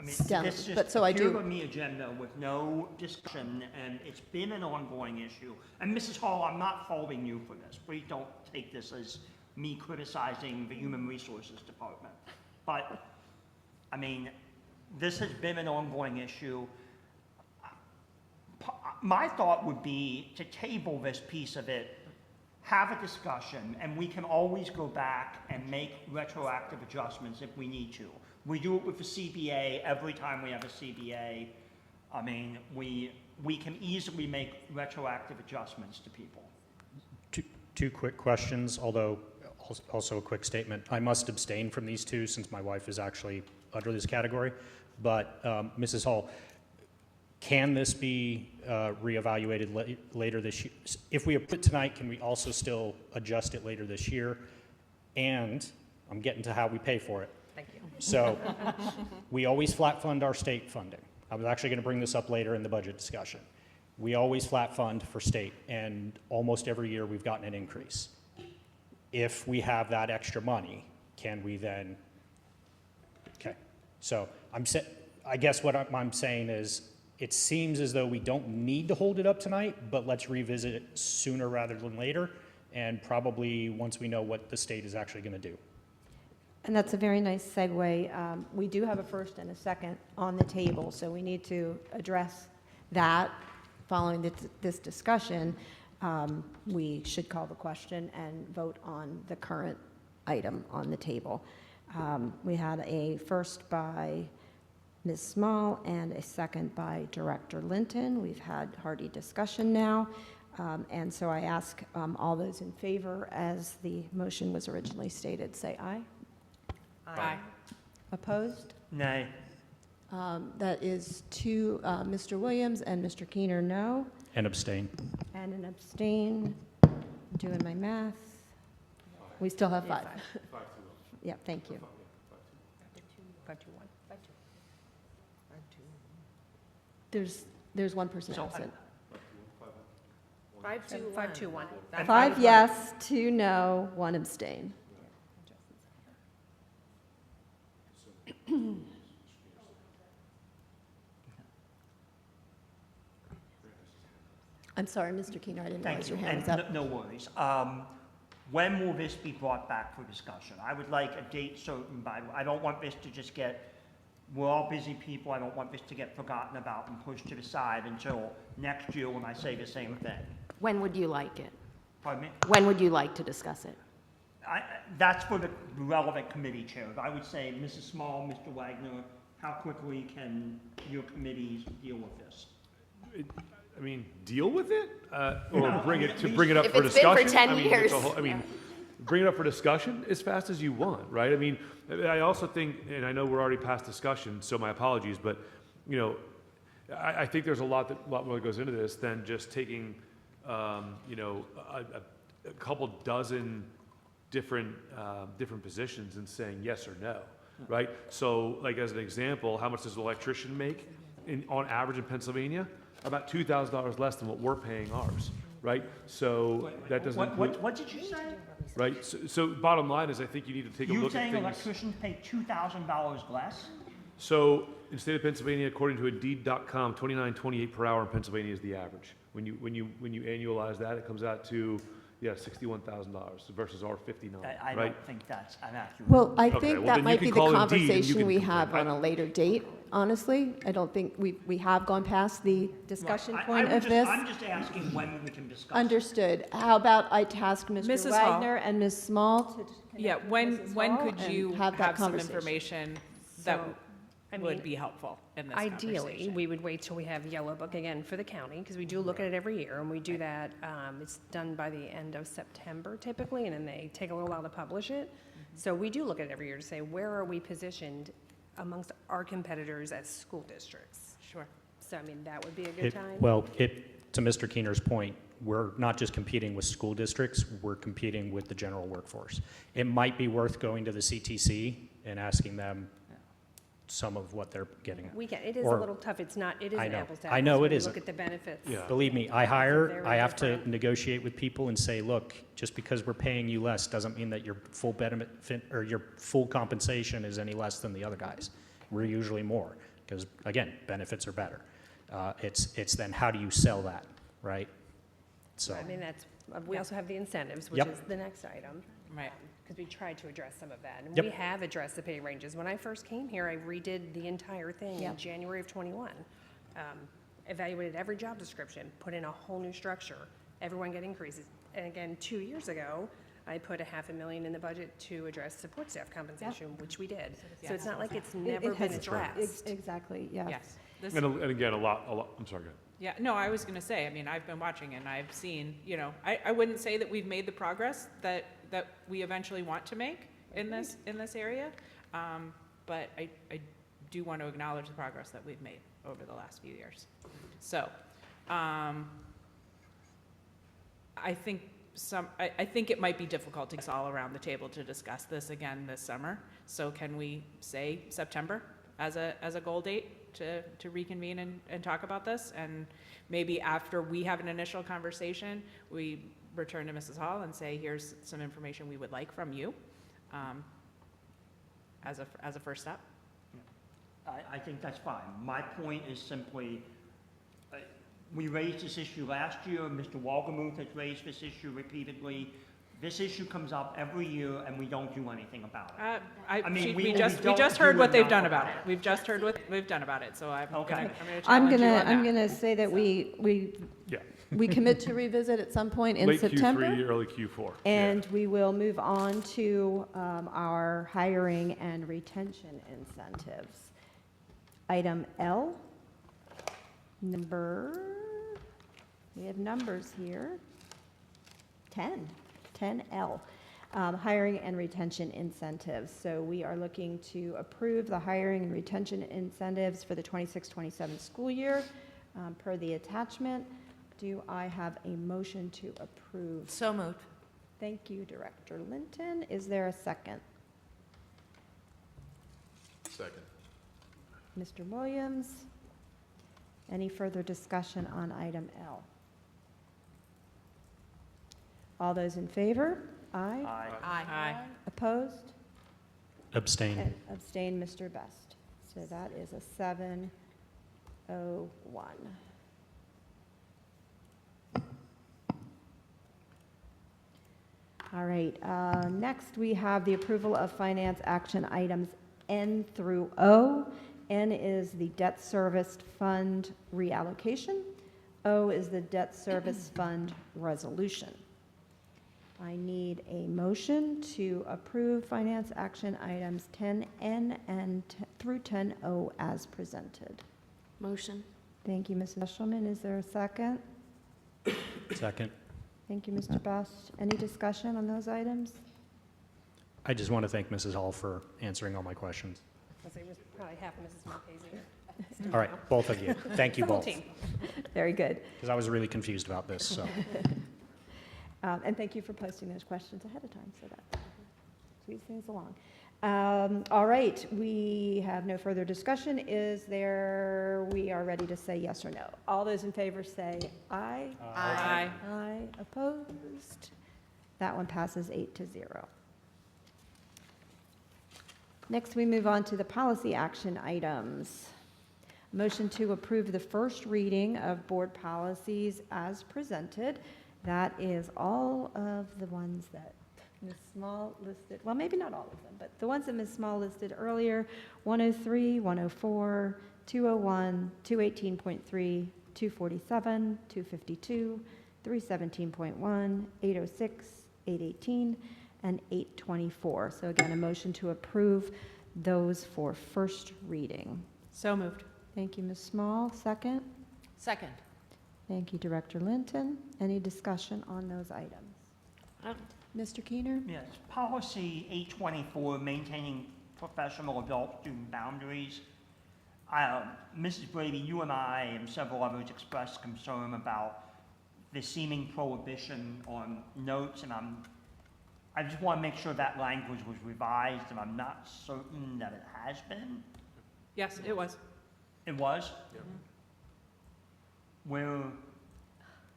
I mean, down- this but just so I appeared do- on the agenda with no discussion, and it's been an ongoing issue. And Mrs. Hall, I'm not faulting you for this. Please don't take this as me criticizing the Human Resources Department. But, I mean, this has been an ongoing issue. My thought would be to table this piece of it, have a discussion, and we can always go back and make retroactive adjustments if we need to. We do it with the CBA every time we have a CBA. I mean, we can easily make retroactive adjustments to people. Two quick questions, although also a quick statement. I must abstain from these two since my wife is actually under this category. But Mrs. Hall, can this be reevaluated later this year? If we approve it tonight, can we also still adjust it later this year? And I'm getting to how we pay for it. Thank you. So we always flat fund our state funding. I was actually going to bring this up later in the budget discussion. We always flat fund for state, and almost every year we've gotten an increase. If we have that extra money, can we then? Okay, so I guess what I'm saying is, it seems as though we don't need to hold it up tonight, but let's revisit it sooner rather than later, and probably once we know what the state is actually going to do. And that's a very nice segue. We do have a first and a second on the table, so we need to address that. Following this discussion, we should call the question and vote on the current item on the table. We had a first by Ms. Small and a second by Director Linton. We've had hearty discussion now, and so I ask all those in favor, as the motion was originally stated, say aye. Aye. Opposed? Nay. That is to Mr. Williams and Mr. Keener, no. And abstain. And an abstain. Doing my math. We still have five. Yeah, thank you. 5-2-1. There's one person So, absent. 5-2-1. 5 yes, 2 no, 1 abstain. I'm sorry, Mr. Keener, I didn't Thank realize you, your hand was and up. no worries. When will this be brought back for discussion? I would like a date certain by, I don't want this to just get, we're all busy people, I don't want this to get forgotten about and pushed to the side until next year when I say the same thing. When would you like it? Pardon me? When would you like to discuss it? That's for the relevant committee chairs. I would say, Mrs. Small, Mr. Wagner, how quickly can your committees deal with this? I mean, deal with it, or No, bring I mean, it at to least- bring it up If for it's been for discussion. 10 I mean, it's a years. whole- I mean, bring it up for discussion as fast as you want, right? I mean, I also think, and I know we're already past discussion, so my apologies, but you know, I think there's a lot more that goes into this than just taking, you know, a couple dozen different positions and saying yes or no, right? So, like as an example, how much does an electrician make on average in Pennsylvania? About $2,000 less than what we're paying ours, right? So that doesn't include, What did you say? right? So bottom line is, I think you need to take a You're look at saying things. electricians pay $2,000 less? So in the state of Pennsylvania, according to Indeed.com, $29.28 per hour in Pennsylvania is the average. When you annualize that, it comes out to $61,000 versus our $59, I right? don't think that's an accurate. Well, I Okay, think well, that then might you be can the call Indeed and you conversation can we complain. have on a later date, honestly. I don't think, we have gone past the discussion point of this. I'm just asking when we can discuss. Understood. How about I task Mr. Mrs. Hall. Wagner and Ms. Small to Yeah, connect with Mrs. Hall could and you have that have some conversation? information that So, I would mean, be helpful in this Ideally, conversation? we would wait till we have Yellow Book again for the county, because we do look at it every year, and we do that, it's done by the end of September typically, and then they take a little while to publish it. So we do look at it every year to say, where are we positioned amongst our competitors as school districts? Sure. So, I mean, that would be a good time. Well, to Mr. Keener's point, we're not just competing with school districts, we're competing with the general workforce. It might be worth going to the CTC and asking them some of what they're getting. We can, it is a Or- little tough, it's not, it I isn't know. apples to I apples. know when it you isn't. Look at the benefits. Yeah. Believe me, I very have to different. negotiate with people and say, look, just because we're paying you less doesn't mean that your full benefit, or your full compensation is any less than the other guys. We're usually more, because again, benefits are better. It's then how do you sell that, right? So, I mean, that's, we also have the incentives, which Yep. is the next item. Right. Because we tried to address some of that. And Yep. we have addressed the pay ranges. When I first came here, I redid the entire thing in Yep. January of '21. Evaluated every job description, put in a whole new structure. Everyone got increases. And again, 2 years ago, I put $500,000 in the budget to address support staff compensation, which we did. So it's not like it's never It been has- addressed. Exactly, yes. Yes. This- And again, a lot, I'm sorry, go ahead. Yeah, no, I was going to say, I mean, I've been watching and I've seen, you know, I wouldn't say that we've made the progress that we eventually want to make in this area, but I do want to acknowledge the progress that we've made over the last few years. So, I think I think it might be difficult to get us all around the table to discuss this again this summer. So can we say September as a goal date to reconvene and talk about this? And maybe after we have an initial conversation, we return to Mrs. Hall and say, here's some information we would like from you as a first step. I think that's fine. My point is simply, we raised this issue last year, Mr. Walgemuth has raised this issue repeatedly. This issue comes up every year and we don't do anything about it. I mean, mean, we we just don't heard do what they've enough done about about it. it. We've just heard what they've done about it, so I'm Okay. gonna I'm challenge you on I'm that. gonna say that Yeah. we commit to revisit at some point in Late September. Q3, early Q4. And we will move on to our hiring and retention incentives. Item L, we have numbers here, 10L, hiring and retention incentives. So we are looking to approve the hiring and retention incentives for the 26-27 school year per the attachment. Do I have a motion to approve? So moved. Thank you, Director Linton. Is there a second? Second. Mr. Williams? Any further discussion on item L? All those in favor? Aye. Aye. Opposed? Abstain. And abstain, Mr. Best. So that is a 701. All right, next we have the approval of finance action items N through O. N is the debt service fund reallocation. O is the debt service fund resolution. I need a motion to approve finance action items 10N and through 10O as presented. Motion. Thank you, Mrs. Eshelman. Is there a second? Second. Thank you, Mr. Best. Any discussion on those items? I just want to thank Mrs. Hall for answering all my questions. I'll say it was probably half of Mrs. Marquez here. All right, both of you. Thank you The whole both. team. Very good. Because I was really confused about this, so. And thank you for posting those questions ahead of time so that speeds things along. All right, we have no further discussion. We are ready to say yes or no. All those in favor say aye. Aye. Aye. Opposed? That one passes 8-0. Next, we move on to the policy action items. Motion to approve the first reading of board policies as presented. That is all of the ones that Ms. Small listed, well, maybe not all of them, but the ones that Ms. Small listed earlier, 103, 104, 201, 218.3, 247, 252, 317.1, 806, 818, and 824. So again, a motion to approve those for first reading. So moved. Thank you, Ms. Small. Second? Second. Thank you, Director Linton. Any discussion on those items? Mr. Keener? Yes, policy 824, maintaining professional adult-student boundaries. Mrs. Brady, you and I and several others expressed concern about the seeming prohibition on notes, and I just want to make sure that language was revised, and I'm not certain that it has been. Yes, it was. It was? Yep. Where,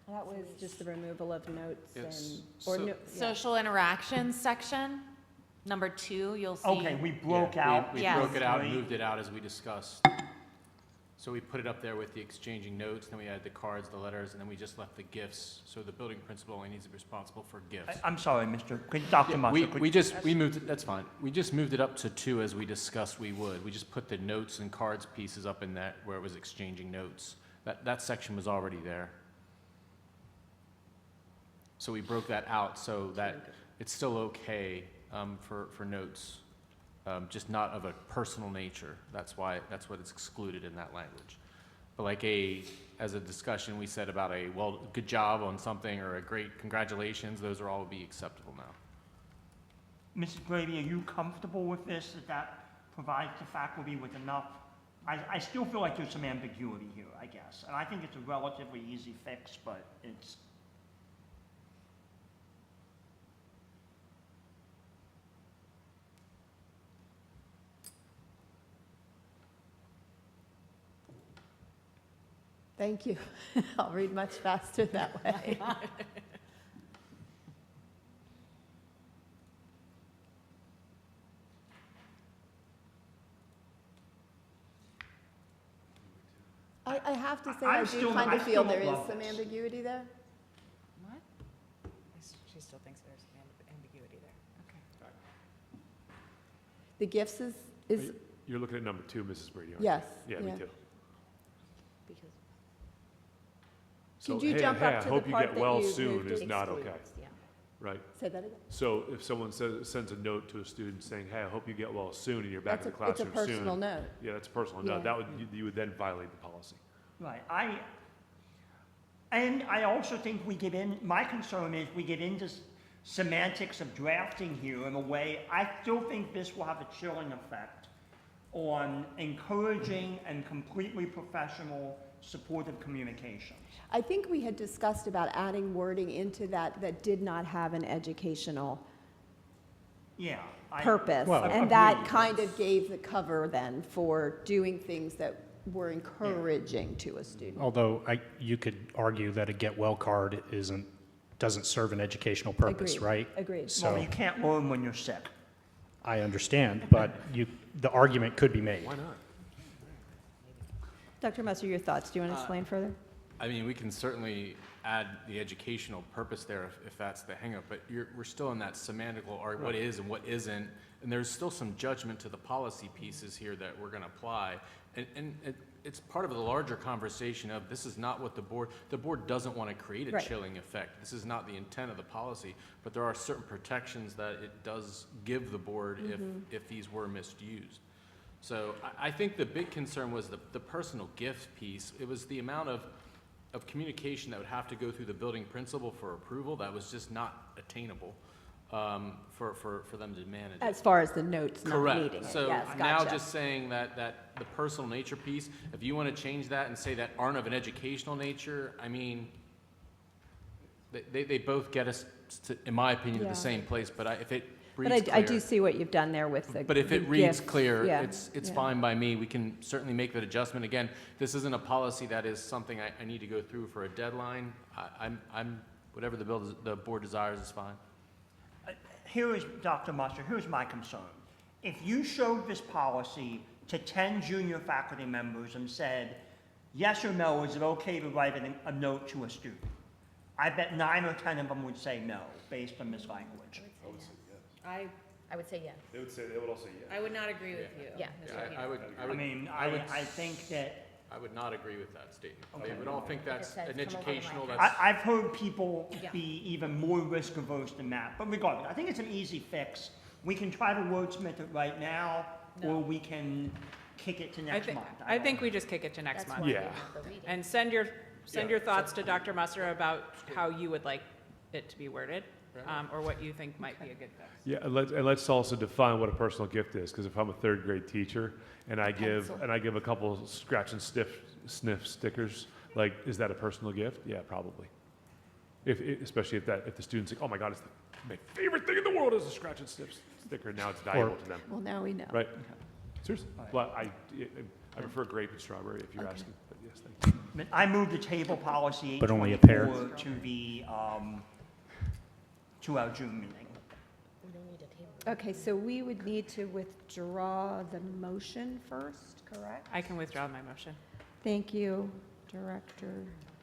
That was just the removal of notes It's and, or, so- no- yeah. Social interactions section, number 2, you'll see. okay, we broke Yeah, out. We Yes. broke it out and three. moved it out as we discussed. So we put it up there with the exchanging notes, then we had the cards, the letters, and then we just left the gifts. So the building principal only needs to be responsible for gifts. I'm sorry, Dr. Yeah, Musser. we moved it, that's fine. We just moved it up to 2 as we discussed we would. We just put the notes and cards pieces up in that where it was exchanging notes. That section was already there. So we broke that out so that it's still okay for notes, just not of a personal nature. That's what it's excluded in that language. But like as a discussion, we said about good job on something or a great congratulations, those are all be acceptable now. Mrs. Brady, are you comfortable with this, that provides the faculty with enough? I still feel like there's some ambiguity here, I guess. And I think it's a relatively easy fix, but it's, Thank you. I'll read much faster that way. I have to say, I I do still- kind I of still feel don't there is love some this. ambiguity there. What? She still thinks there's The gifts is, You're looking at number 2, Mrs. Brady, aren't you? yes. Yeah, me too. So, Could you hey, jump hey, up I to the hope you part get that well you soon moved is to not exclude? okay, right? Say that again? So if someone sends a note to a student saying, hey, I hope you get well soon, and you're back in the It's a classroom soon. personal note. Yeah, that's a personal Yeah. note. That would, you would then violate the policy. Right, and I also think my concern is we get into semantics of drafting here in a way, I still think this will have a chilling effect on encouraging and completely professional, supportive communication. I think we had discussed about adding wording into that did not have an educational Yeah. purpose. Well, And that agreed. kind of gave the cover then for doing things that were encouraging to a student. Although you could argue that a get well card doesn't serve an educational purpose, Agreed. right? Agreed. So Well, you can't learn when you're sick. I understand, but the argument could be made. Why not? Dr. Musser, your thoughts? Do you want to explain further? I mean, we can certainly add the educational purpose there if that's the hangup, but we're still in that semantical what is and what isn't, and there's still some judgment to the policy pieces here that we're going to apply, and it's part of the larger conversation of this is not what the board doesn't want to create a Right. chilling effect. This is not the intent of the policy, but there are certain protections that it does give the board if these were misused. So I think the big concern was the personal gift piece. It was the amount of communication that would have to go through the building principal for approval that was just not attainable for them to manage. As far as the notes not Correct. needing it, So yes, now gotcha. just saying that the personal nature piece, if you want to change that and say that aren't of an educational nature, I mean, they both get us, in my opinion, to Yeah. the same place, but if it But reads I clear- do see what you've done there with the but if the it reads gifts. clear, Yeah, it's yeah. fine by me. We can certainly make that adjustment. Again, this isn't a policy that is something I need to go through for a deadline. I'm whatever the board desires is fine. Dr. Musser, here's my concern. If you showed this policy to 10 junior faculty members and said, yes or no, is it okay to write a note to a student? I bet 9 or 10 of them would say no, based on this language. I would say yes. They would all say yes. I would not agree with you. Yeah. I think that I would not agree with that statement. Okay. They would all think that's says, an "Come over to my educational, house." that's. I've heard people Yeah. be even more risk averse than that, but regardless, I think it's an easy fix. We can try to wordsmith it right now, or we can kick it to next month. I think we just kick it to next That's month. why we Yeah. have the reading. And send your thoughts to Dr. Musser about how you would like it to be worded, or what you think might be a good fix. Yeah, and let's also define what a personal gift is, because if I'm a third grade teacher and I give a couple scratch and sniff stickers, like, is that a personal gift? Yeah, probably. Especially if the student's like, oh my God, it's my favorite thing in the world is a scratch and sniff sticker. Now it's valuable to them, Well, now we know. right? Seriously. Well, I prefer grape and strawberry if you're asking, but yes, thank you. I moved the table policy But only a pair. 824 to our June meeting. We don't need a table. Okay, so we would need to withdraw the motion first, correct? I can withdraw my motion. Thank you, Director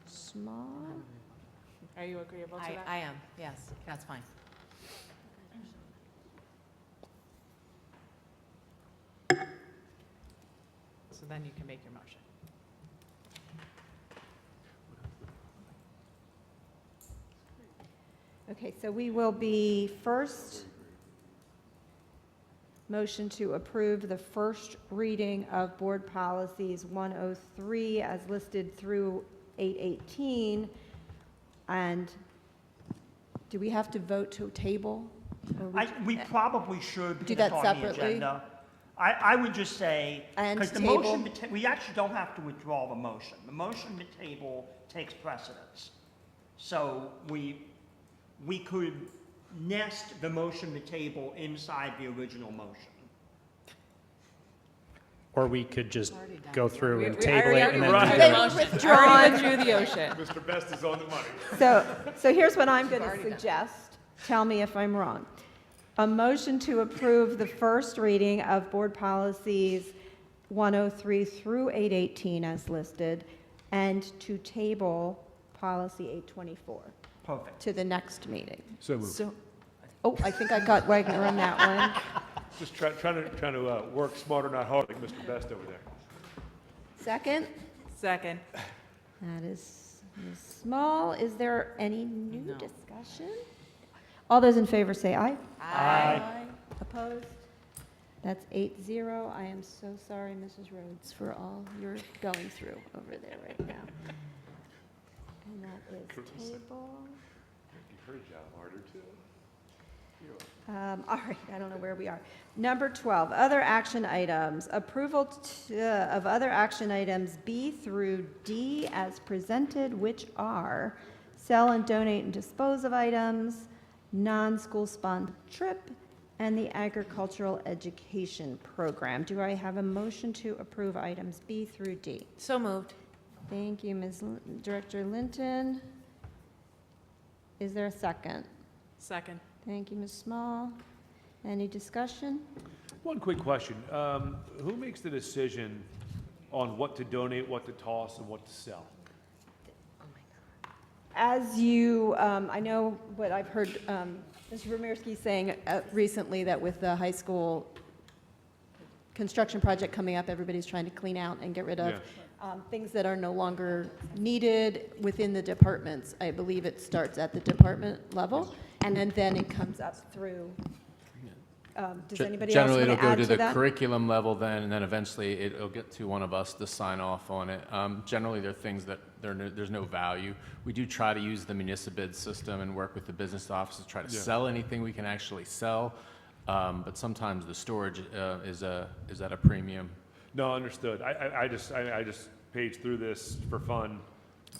Small. Are you agreeable to that? I am, yes, that's fine. So then you can make your motion. Okay, so we will be first, motion to approve the first reading of Board Policies 103 as listed through 818. And do we have to vote to table? Or We probably should Do put it that on the separately? agenda. I would just say, And because the table? motion, we actually don't have to withdraw the motion. The motion to table takes precedence. So we could nest the motion to table inside the original motion. Or we could just go through and I table already it and then. withdrew They the were motion. withdrawn. I already withdrew the ocean. Mr. Best is on the money. So here's what I'm going to suggest. Tell me if I'm wrong. A motion to approve the first reading of Board Policies 103 through 818 as listed, and to table Policy 824 Perfect. to the next meeting. So moved. Oh, I think I got Wagner on that one. Just trying to work smarter, not harder, like Mr. Best over there. Second? Second. That is Ms. Small. Is there any new discussion? All those in favor say aye. Aye. Opposed? That's 8-0. I am so sorry, Mrs. Rhodes, for all you're going through over there right now. And that is table. You heard job harder too. All right, I don't know where we are. Number 12, other action items. Approval of other action items B through D as presented, which are sell and donate and dispose of items, non-school sponsored trip, and the agricultural education program. Do I have a motion to approve items B through D? So moved. Thank you, Director Linton. Is there a second? Second. Thank you, Ms. Small. Any discussion? One quick question. Who makes the decision on what to donate, what to toss, and what to sell? As you, I know what I've heard Mr. Romirski saying recently, that with the high school construction project coming up, everybody's trying to clean out and get rid of things that are no longer needed within the departments. I believe it starts at the department level, and then it comes up through. Does anybody else Generally, want it'll to go add to to the that? curriculum level then, and then eventually it'll get to one of us to sign off on it. Generally, they're things that there's no value. We do try to use the municipal system and work with the business offices to try to sell anything we can actually sell, but sometimes the storage is at a premium. No, understood. I just paged through this for fun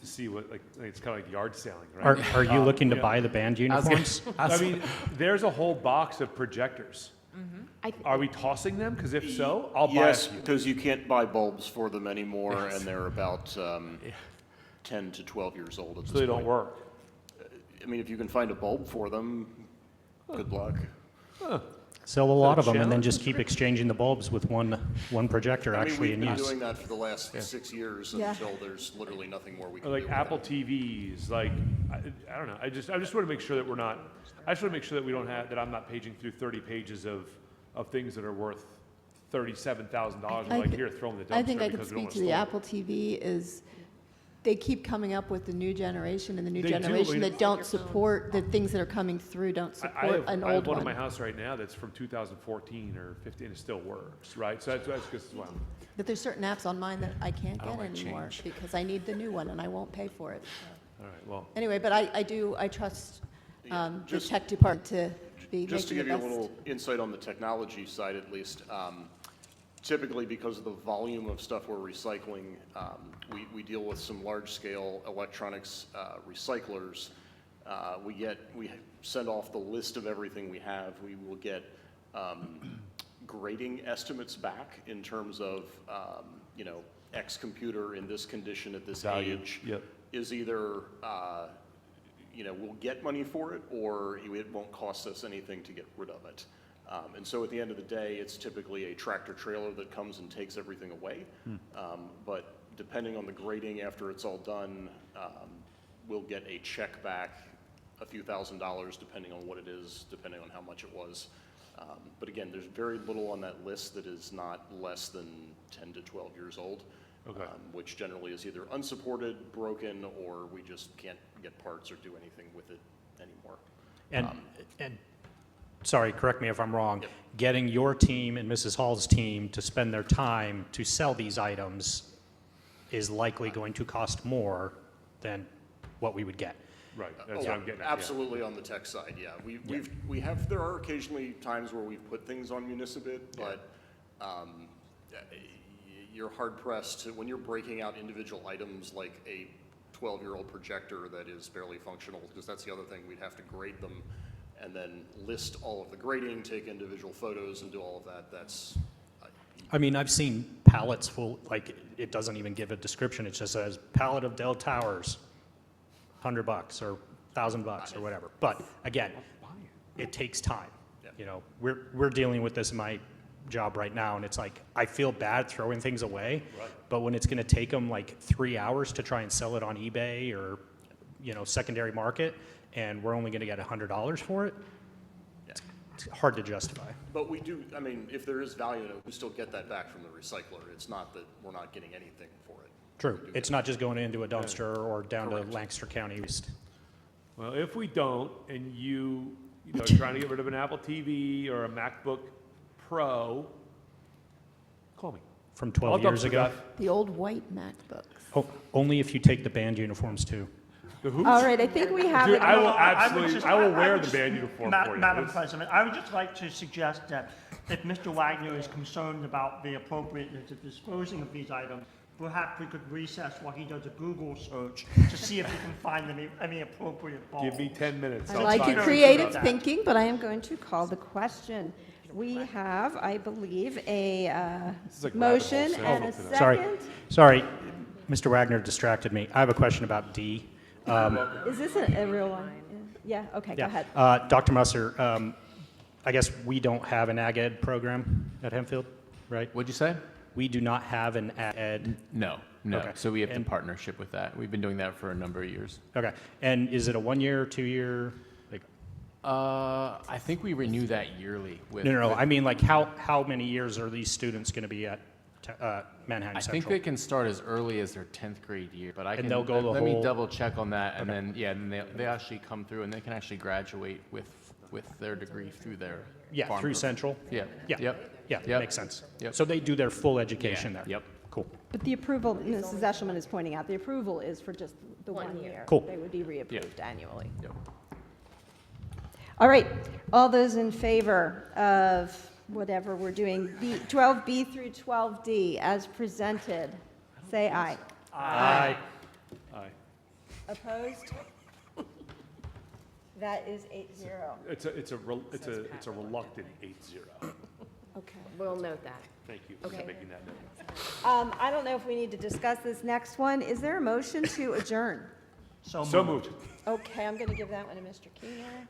to see what, like it's kind of like yard selling, right? Are you looking to buy the band uniforms? I mean, there's a whole box of projectors. Mm-hmm. Are we tossing them? Because if so, I'll buy a Yes, few. because you can't buy bulbs for them anymore, and they're about 10 to 12 years old at this So they don't point. work. I mean, if you can find a bulb for them, good luck. Sell a lot Is of that a them and then challenge? just keep exchanging the bulbs with one projector I mean, actually we've in been use. doing that for the last 6 years Yeah. until there's literally nothing more we can Like do. Apple TVs, like, I don't know. I just want to make sure that we're not, I just want to make sure that we don't have, that I'm not paging through 30 pages of things that are worth $37,000. I Like, thi- here, throw them in the I think dumpster I could because we don't speak want to to the store Apple TV is, they keep coming up with the new generation and the new They do, I generation mean- that don't support, the things that are coming through don't I support an have old one in my one. house right now that's from 2014 or 15, and it still works, right? So that's just as well. But there's certain apps on mine that I can't I don't get like anymore change. because I need the new one and I won't pay for it. All right, well, Anyway, but I trust the just- tech department to be Just to making give the you a best. little insight on the technology side at least, typically because of the volume of stuff we're recycling, we deal with some large-scale electronics recyclers. We send off the list of everything we have. We will get grading estimates back in terms of, X computer in this condition at this Value, age yep. is either, we'll get money for it, or it won't cost us anything to get rid of it. And so at the end of the day, it's typically a tractor trailer that comes and takes everything away. But depending on the grading after it's all done, we'll get a check back, a few $1,000s, depending on what it is, depending on how much it was. But again, there's very little on that list that is not less than 10 to 12 years old. Okay. Which generally is either unsupported, broken, or we just can't get parts or do anything with it anymore. And sorry, correct me if I'm wrong, Yep. getting your team and Mrs. Hall's team to spend their time to sell these items is likely going to cost more than what we would get. right, that's what I'm getting at. yeah. Absolutely on the tech side, yeah. There are occasionally times where we've put things on Municipid, but you're hard pressed to, when you're breaking out individual items like a 12-year-old projector that is barely functional, because that's the other thing, we'd have to grade them and then list all of the grading, take individual photos and do all of that. That's, I mean, I've seen pallets full, like, it doesn't even give a description. It just says pallet of Dell Towers, $100 or $1,000 or whatever. But again, it takes time. Yeah. You know, we're dealing with this in my job right now, and it's like, I feel bad throwing things away, but when it's going to take them like 3 hours to try and sell it on eBay or, secondary market, and we're only going to get $100 for it, it's hard to justify. But we do, I mean, if there is value in it, we still get that back from the recycler. It's not that we're not getting anything for it. True. It's not just going into a dumpster or down Correct. to Lancaster County East. Well, if we don't, and you know, trying to get rid of an Apple TV or a MacBook Pro, call me. From I'll 12 years dumpster ago. that. The old white MacBooks. Oh, only if you take the band uniforms too. The who? All right, I think we have Dude, it. I will I would absolutely, just- I will I wear would the just- band uniform for you. Madam It's- President, I would just like to suggest that if Mr. Wagner is concerned about the appropriateness of disposing of these items, perhaps we could recess while he does a Google search to see if he can find any appropriate balls. Give me 10 minutes. I I'll like find your it. creative thinking, but I am going to call the question. We have, I believe, a This is like rabbit motion hole and a salvo tonight. second. Sorry, Mr. Wagner distracted me. I have a question about D. Is this a real one? Yeah, okay, go ahead. Dr. Musser, I guess we don't have an ag ed program at Hempfield, right? What'd you say? We do not have an ag ed. No. Okay. So we have the And- partnership with that. We've been doing that for a number of years. Okay. And is it a 1 year, 2 year? Like, I think we renew that yearly with. no. with- I mean, like, how many years are these students going to be at Manhattan I Central? think they can start as early as their 10th grade year, but I And can, they'll go the let me whole- double check on that, and then, yeah, then they actually come through, and they can actually graduate with their degree through their. Yeah, farm through program. Central? Yeah. Yeah. Yep. Yeah, Yep. makes sense. Yep. So they do their full education Yeah. there? Yep. Cool. But the approval, Mrs. Eshelman is pointing out, the approval is for just the 1 year. Cool. They would be reapproved annually. Yep. All right, all those in favor of whatever we're doing, 12B through 12D as presented, say aye. Aye. Aye. Opposed? That is 8-0. It's a reluctant 8-0. Okay. We'll note that. Thank you for Okay. making that note. I don't know if we need to discuss this next one. Is there a motion to adjourn? So So moved. moved. Okay, I'm going to give that one to Mr. Keener.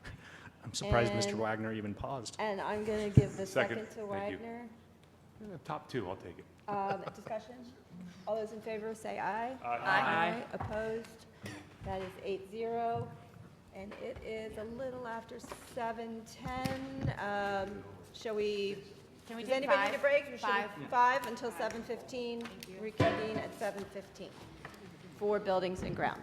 I'm surprised Mr. And- Wagner even paused. And I'm going to give the Second. second to Thank you. Wagner. Top two, I'll take it. Discussion? All those in favor say aye. Aye. Opposed? That is 8-0. And it is a little after 7:10. Shall we? Can we Does take anybody need a five? break? Or should we- 5. 5 until 7:15. Reconvene at 7:15 for Buildings and Grounds.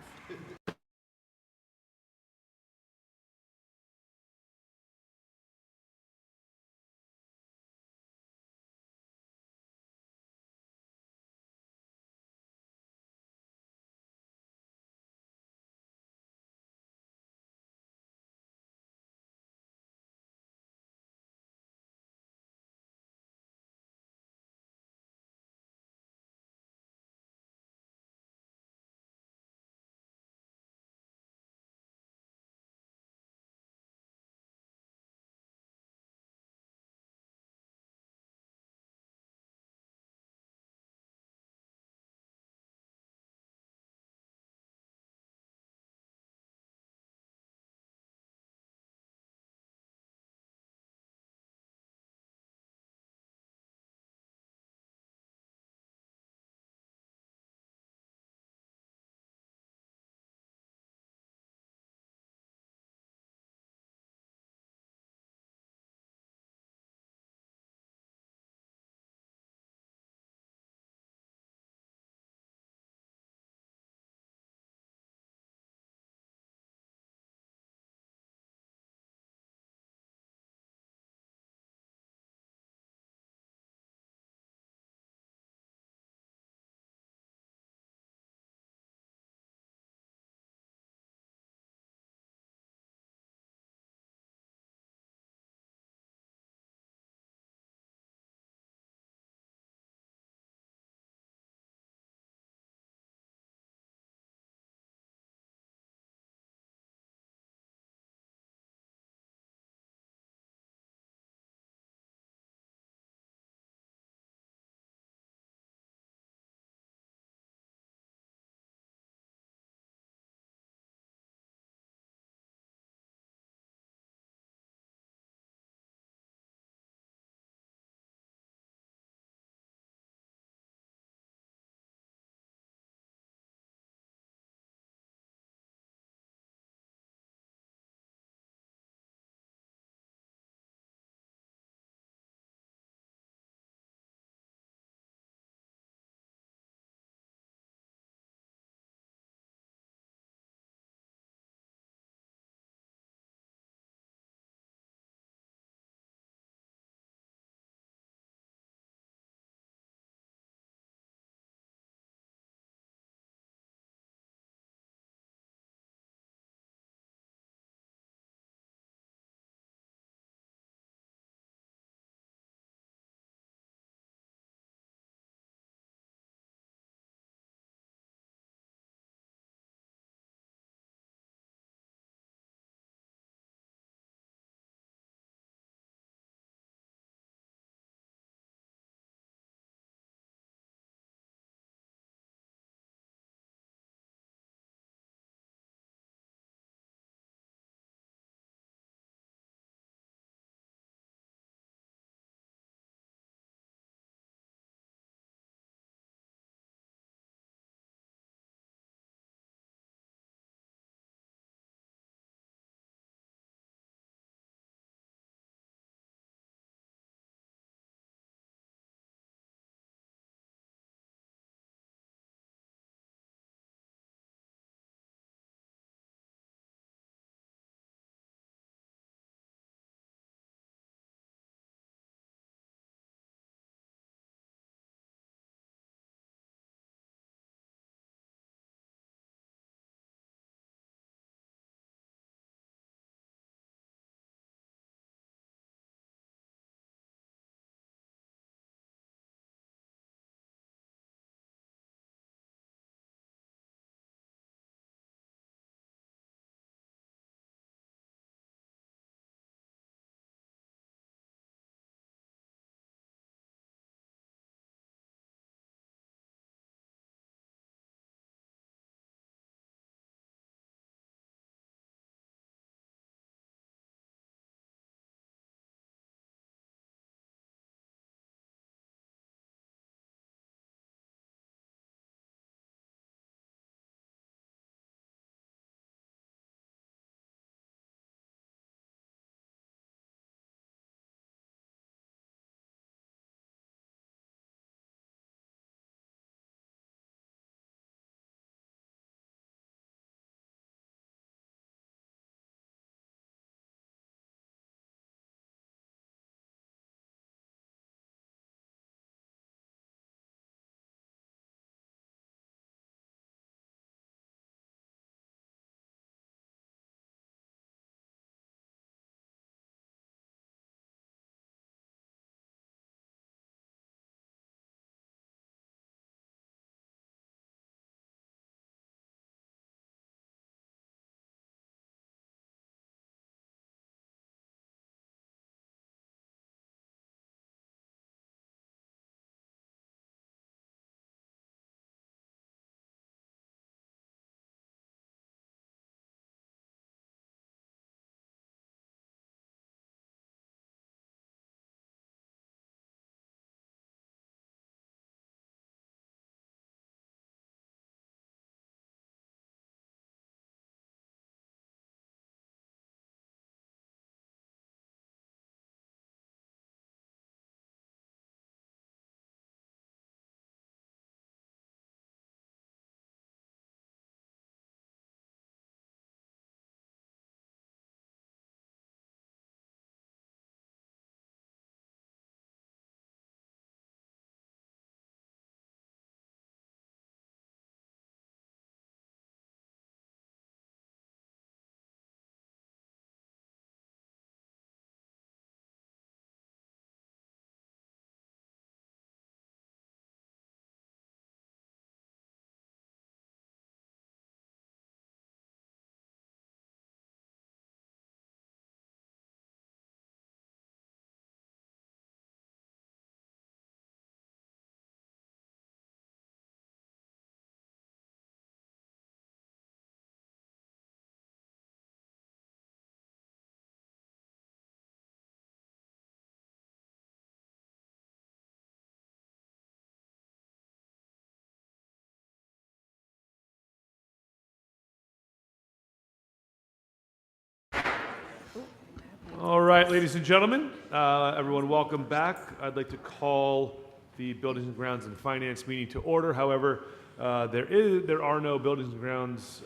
All right, ladies and gentlemen, everyone, welcome back. I'd like to call the Buildings and Grounds and Finance meeting to order. However, there are no Buildings and Grounds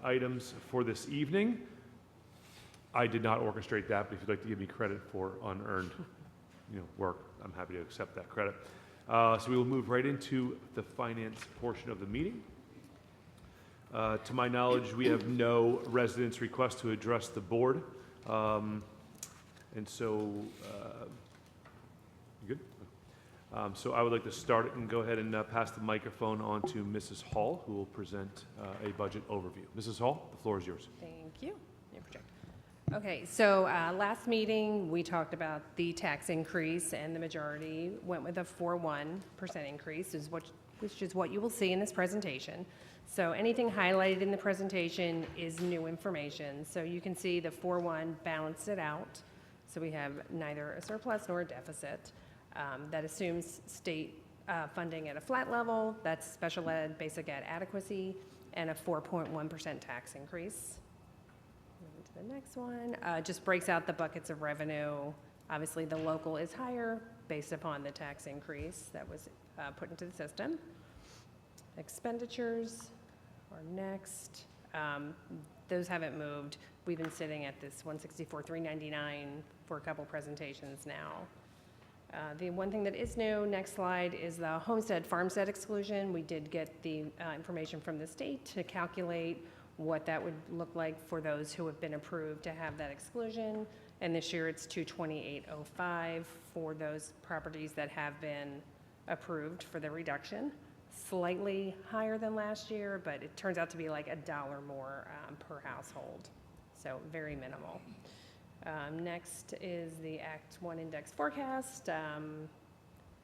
items for this evening. I did not orchestrate that, but if you'd like to give me credit for unearned, work, I'm happy to accept that credit. So we will move right into the finance portion of the meeting. To my knowledge, we have no residents' request to address the board. And so, you good? So I would like to start and go ahead and pass the microphone on to Mrs. Hall, who will present a budget overview. Mrs. Hall, the floor is yours. Thank you. Okay, so last meeting, we talked about the tax increase, and the majority went with a 4.1% increase, which is what you will see in this presentation. So anything highlighted in the presentation is new information. So you can see the 4.1 balanced it out. So we have neither a surplus nor a deficit. That assumes state funding at a flat level. That's special ed, basic ed adequacy, and a 4.1% tax increase. Moving to the next one, just breaks out the buckets of revenue. Obviously, the local is higher based upon the tax increase that was put into the system. Expenditures are next. Those haven't moved. We've been sitting at this 164,399 for a couple presentations now. The one thing that is new, next slide, is the homestead farmstead exclusion. We did get the information from the state to calculate what that would look like for those who have been approved to have that exclusion. And this year it's $228.05 for those properties that have been approved for the reduction. Slightly higher than last year, but it turns out to be like $1 more per household. So very minimal. Next is the Act 1 index forecast.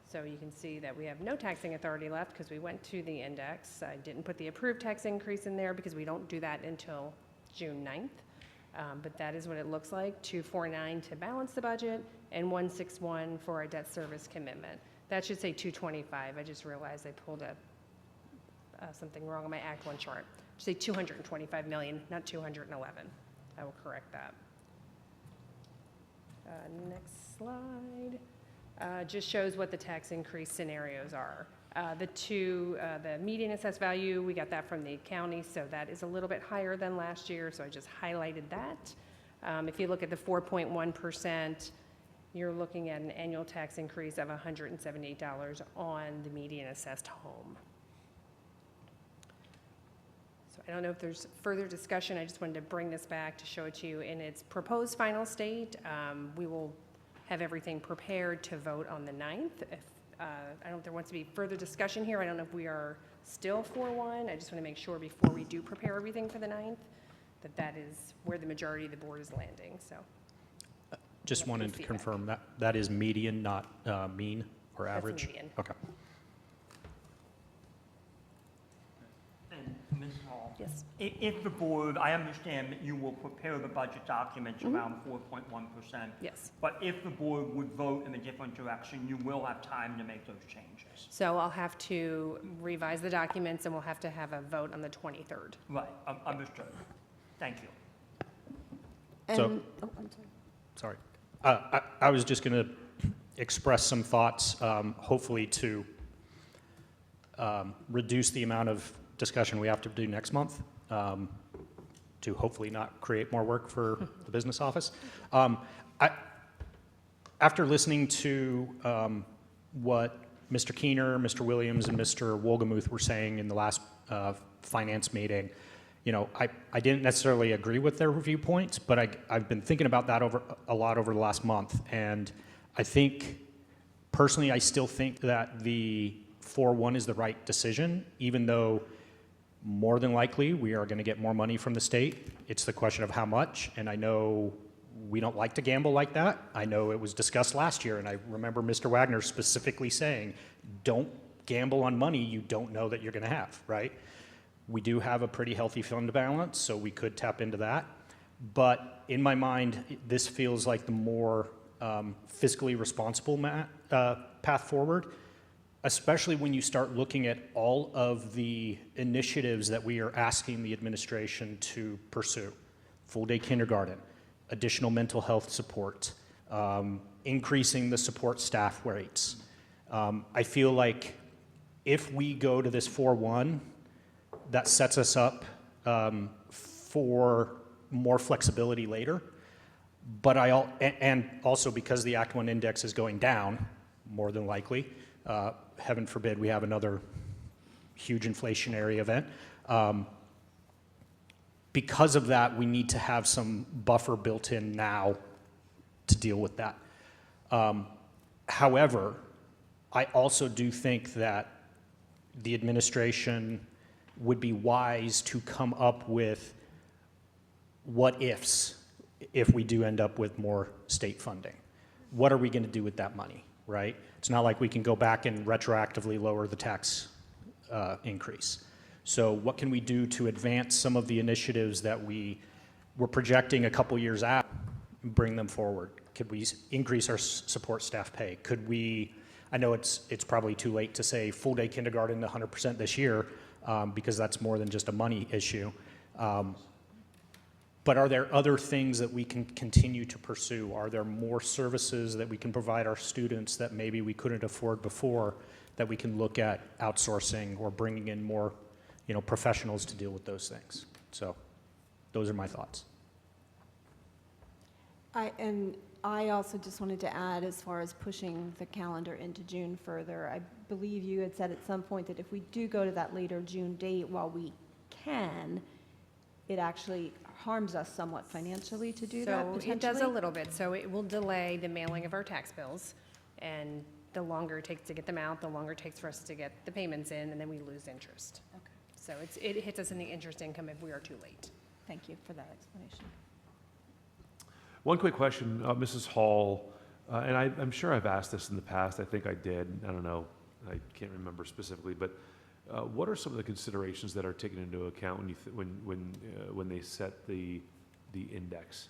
So you can see that we have no taxing authority left because we went to the index. I didn't put the approved tax increase in there because we don't do that until June 9th. But that is what it looks like, 249 to balance the budget and 161 for our debt service commitment. That should say 225. I just realized I pulled up something wrong on my Act 1 chart. It should say 225 million, not 211. I will correct that. Next slide just shows what the tax increase scenarios are. The median assessed value, we got that from the county, so that is a little bit higher than last year, so I just highlighted that. If you look at the 4.1%, you're looking at an annual tax increase of $178 on the median assessed home. So I don't know if there's further discussion. I just wanted to bring this back to show it to you in its proposed final state. We will have everything prepared to vote on the 9th. I don't know if there wants to be further discussion here. I don't know if we are still 4-1. I just want to make sure before we do prepare everything for the 9th that is where the majority of the board is landing. So. Just wanted to confirm that is median, not mean or average? That's median. Okay. And Ms. Hall? Yes. If the board, I understand that you will prepare the budget documents around 4.1%. Yes. But if the board would vote in a different direction, you will have time to make those changes. So I'll have to revise the documents and we'll have to have a vote on the 23rd. Right, understood. Thank you. So, sorry. I was just going to express some thoughts, hopefully to reduce the amount of discussion we have to do next month, to hopefully not create more work for the business office. After listening to what Mr. Keener, Mr. Williams, and Mr. Wolgemuth were saying in the last finance meeting, I didn't necessarily agree with their viewpoints, but I've been thinking about that a lot over the last month. And I think, personally, I still think that the 4-1 is the right decision, even though more than likely we are going to get more money from the state. It's the question of how much, and I know we don't like to gamble like that. I know it was discussed last year, and I remember Mr. Wagner specifically saying, don't gamble on money you don't know that you're going to have, right? We do have a pretty healthy fund balance, so we could tap into that. But in my mind, this feels like the more fiscally responsible path forward, especially when you start looking at all of the initiatives that we are asking the administration to pursue. Full day kindergarten, additional mental health support, increasing the support staff rates. I feel like if we go to this 4-1, that sets us up for more flexibility later. But and also because the Act 1 index is going down, more than likely, heaven forbid we have another huge inflationary event. Because of that, we need to have some buffer built in now to deal with that. However, I also do think that the administration would be wise to come up with what ifs if we do end up with more state funding. What are we going to do with that money, right? It's not like we can go back and retroactively lower the tax increase. So what can we do to advance some of the initiatives that we were projecting a couple years out and bring them forward? Could we increase our support staff pay? Could we, I know it's probably too late to say full day kindergarten 100% this year because that's more than just a money issue. But are there other things that we can continue to pursue? Are there more services that we can provide our students that maybe we couldn't afford before that we can look at outsourcing or bringing in more, professionals to deal with those things? So those are my thoughts. I also just wanted to add, as far as pushing the calendar into June further, I believe you had said at some point that if we do go to that later June date, while we can, it actually harms us somewhat financially to do that, potentially? So it does a little bit. So it will delay the mailing of our tax bills, and the longer it takes to get them out, the longer it takes for us to get the payments in, and then we lose interest. Okay. So it hits us in the interest income if we are too late. Thank you for that explanation. One quick question, Mrs. Hall, and I'm sure I've asked this in the past. I think I did. I don't know. I can't remember specifically, but what are some of the considerations that are taken into account when they set the index,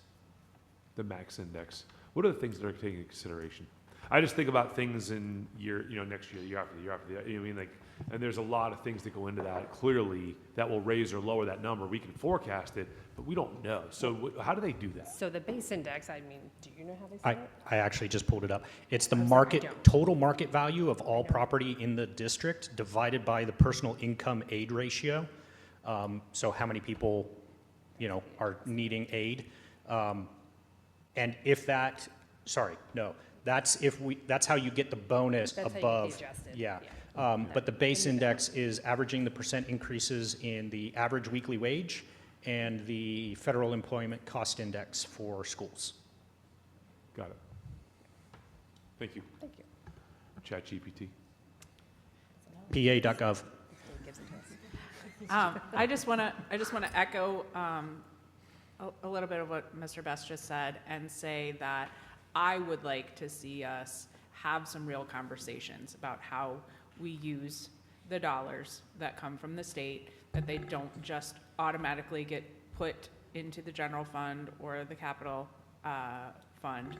the max index? What are the things that are taken into consideration? I just think about things in next year, year after the year after the year. You know what I mean? Like, and there's a lot of things that go into that. Clearly, that will raise or lower that number. We can forecast it, but we don't know. So how do they do that? So the base index, do you know how they set it? I actually just pulled it up. It's the I don't. total market value of all property in the district divided by the personal income aid ratio. So how many people, are needing aid. And if that, that's how you get the bonus That's how you above. get the adjusted, Yeah. But the base index is averaging the percent increases in the average weekly wage and the federal employment cost index for schools. Got it. Thank you. Thank you. ChatGPT. PA.gov. I just want to echo a little bit of what Mr. Best just said and say that I would like to see us have some real conversations about how we use the dollars that come from the state, that they don't just automatically get put into the general fund or the capital fund,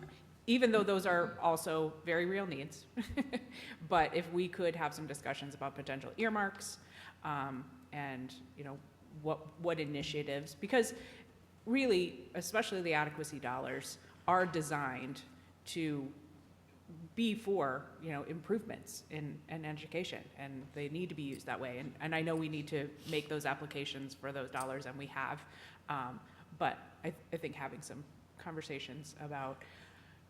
even though those are also very real needs. But if we could have some discussions about potential earmarks and what initiatives, because really, especially the adequacy dollars, are designed to be for improvements in education, and they need to be used that way. And I know we need to make those applications for those dollars, and we have. But I think having some conversations about,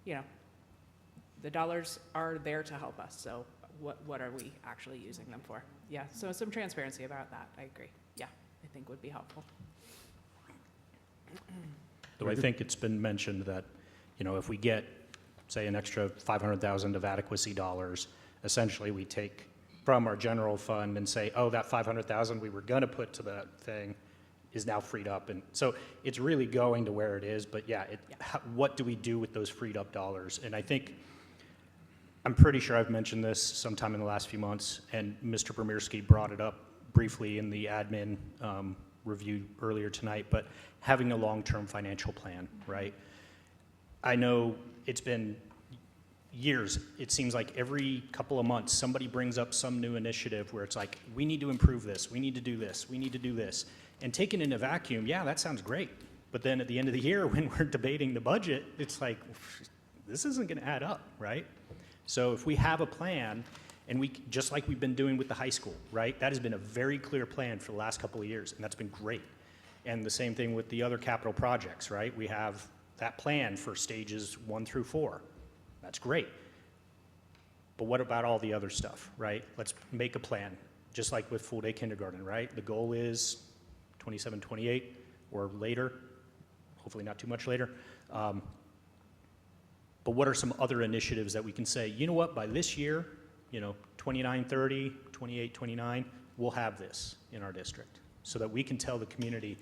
the dollars are there to help us. So what are we actually using them for? Yeah. So some transparency about that. I agree. Yeah, I think would be helpful. Though I think it's been mentioned that, if we get, say, an extra $500,000 of adequacy dollars, essentially we take from our general fund and say, oh, that $500,000 we were going to put to that thing is now freed up. And so it's really going to where it is. But what do we do with those freed up dollars? And I'm pretty sure I've mentioned this sometime in the last few months, and Mr. Bremirski brought it up briefly in the admin review earlier tonight, but having a long-term financial plan, right? I know it's been years. It seems like every couple of months somebody brings up some new initiative where it's like, we need to improve this, we need to do this, we need to do this. And taken in a vacuum, yeah, that sounds great. But then at the end of the year, when we're debating the budget, it's like, this isn't going to add up, right? So if we have a plan, and we, just like we've been doing with the high school, right? That has been a very clear plan for the last couple of years, and that's been great. And the same thing with the other capital projects, right? We have that plan for stages 1 through 4. That's great. But what about all the other stuff, right? Let's make a plan, just like with full-day kindergarten, right? The goal is 27, 28, or later, hopefully not too much later. But what are some other initiatives that we can say, you know what, by this year, 29, 30, 28, 29, we'll have this in our district so that we can tell the community.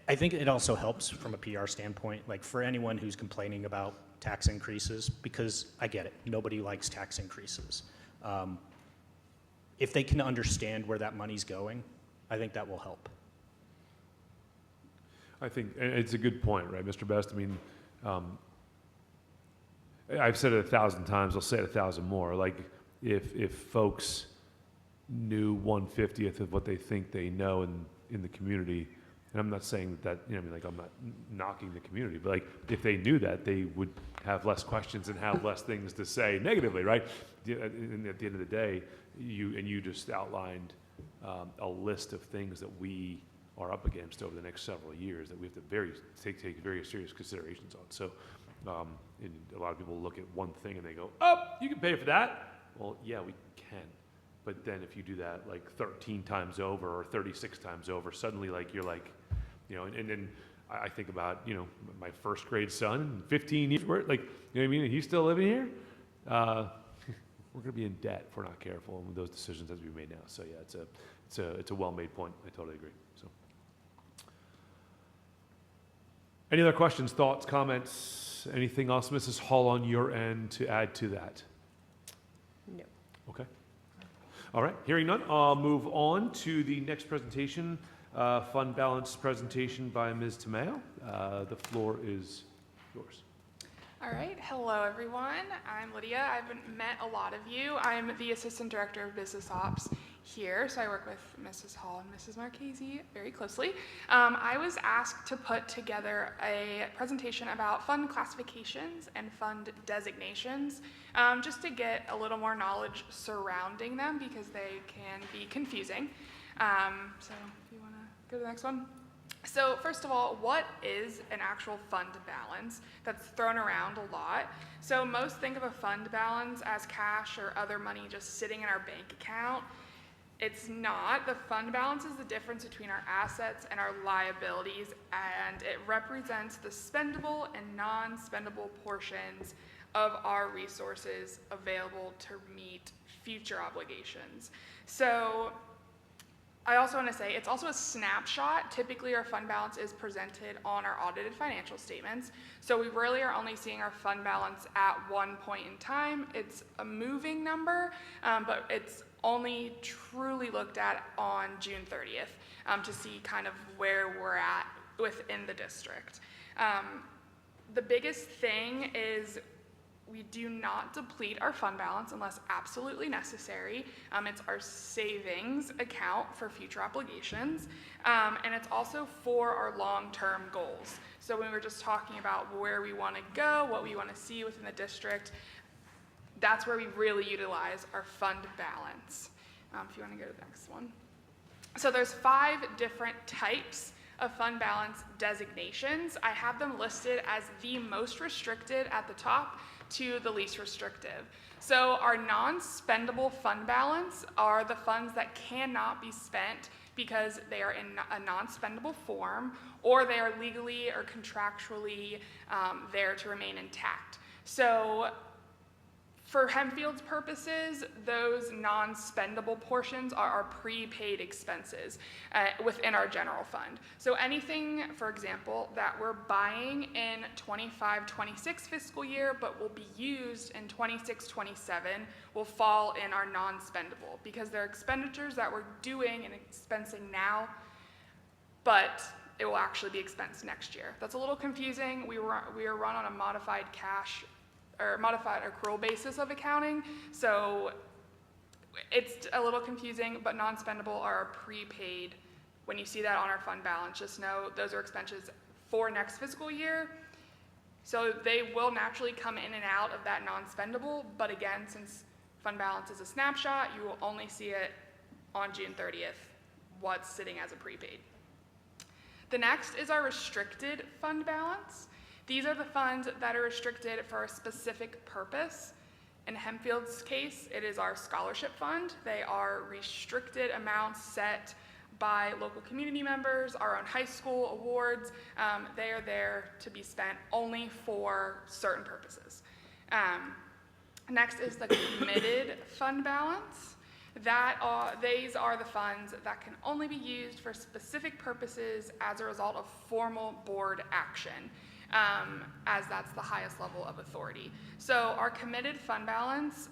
I think it also helps from a PR standpoint, like for anyone who's complaining about tax increases, because I get it, nobody likes tax increases. If they can understand where that money's going, I think that will help. I think it's a good point, right, Mr. Best? I mean, I've said it 1,000 times, I'll say it 1,000 more. Like, if folks knew 1/50th of what they think they know in the community, and I'm not saying that, I'm not knocking the community, but like, if they knew that, they would have less questions and have less things to say negatively, right? And at the end of the day, you just outlined a list of things that we are up against over the next several years that we have to take very serious considerations on. So, and a lot of people look at one thing and they go, oh, you can pay for that. Well, yeah, we can. But then if you do that like 13 times over or 36 times over, suddenly you're like, and then I think about, my first grade son, 15 years, you know what I mean? He's still living here. We're going to be in debt if we're not careful, and those decisions have to be made now. So yeah, it's a well-made point. I totally agree. So, any other questions, thoughts, comments, anything else, Mrs. Hall, on your end to add to that? No. Okay. All right, hearing none, I'll move on to the next presentation, fund balance presentation by Ms. Tamayo. The floor is yours. All right, hello everyone. I'm Lydia. I haven't met a lot of you. I'm the Assistant Director of Business Ops here, so I work with Mrs. Hall and Mrs. Marchese very closely. I was asked to put together a presentation about fund classifications and fund designations, just to get a little more knowledge surrounding them because they can be confusing. So if you want to go to the next one. So first of all, what is an actual fund balance? That's thrown around a lot. So most think of a fund balance as cash or other money just sitting in our bank account. It's not. The fund balance is the difference between our assets and our liabilities, and it represents the spendable and non-spendable portions of our resources available to meet future obligations. So I also want to say it's also a snapshot. Typically, our fund balance is presented on our audited financial statements. So we really are only seeing our fund balance at one point in time. It's a moving number, but it's only truly looked at on June 30th to see kind of where we're at within the district. The biggest thing is we do not deplete our fund balance unless absolutely necessary. It's our savings account for future obligations, and it's also for our long-term goals. So when we were just talking about where we want to go, what we want to see within the district, that's where we really utilize our fund balance. If you want to go to the next one. So there's 5 different types of fund balance designations. I have them listed as the most restricted at the top to the least restrictive. So our non-spendable fund balance are the funds that cannot be spent because they are in a non-spendable form or they are legally or contractually there to remain intact. So for Hempfield's purposes, those non-spendable portions are our prepaid expenses within our general fund. So anything, for example, that we're buying in 25-26 fiscal year but will be used in 26-27 will fall in our non-spendable because they're expenditures that we're doing and expensing now, but it will actually be expensed next year. That's a little confusing. We are run on a modified cash or modified accrual basis of accounting, so it's a little confusing, but non-spendable are prepaid. When you see that on our fund balance, just know those are expenses for next fiscal year. So they will naturally come in and out of that non-spendable, but again, since fund balance is a snapshot, you will only see it on June 30th, what's sitting as a prepaid. The next is our restricted fund balance. These are the funds that are restricted for a specific purpose. In Hempfield's case, it is our scholarship fund. They are restricted amounts set by local community members, our own high school awards. They are there to be spent only for certain purposes. Next is the committed fund balance. These are the funds that can only be used for specific purposes as a result of formal board action, as that's the highest level of authority. So our committed fund balance,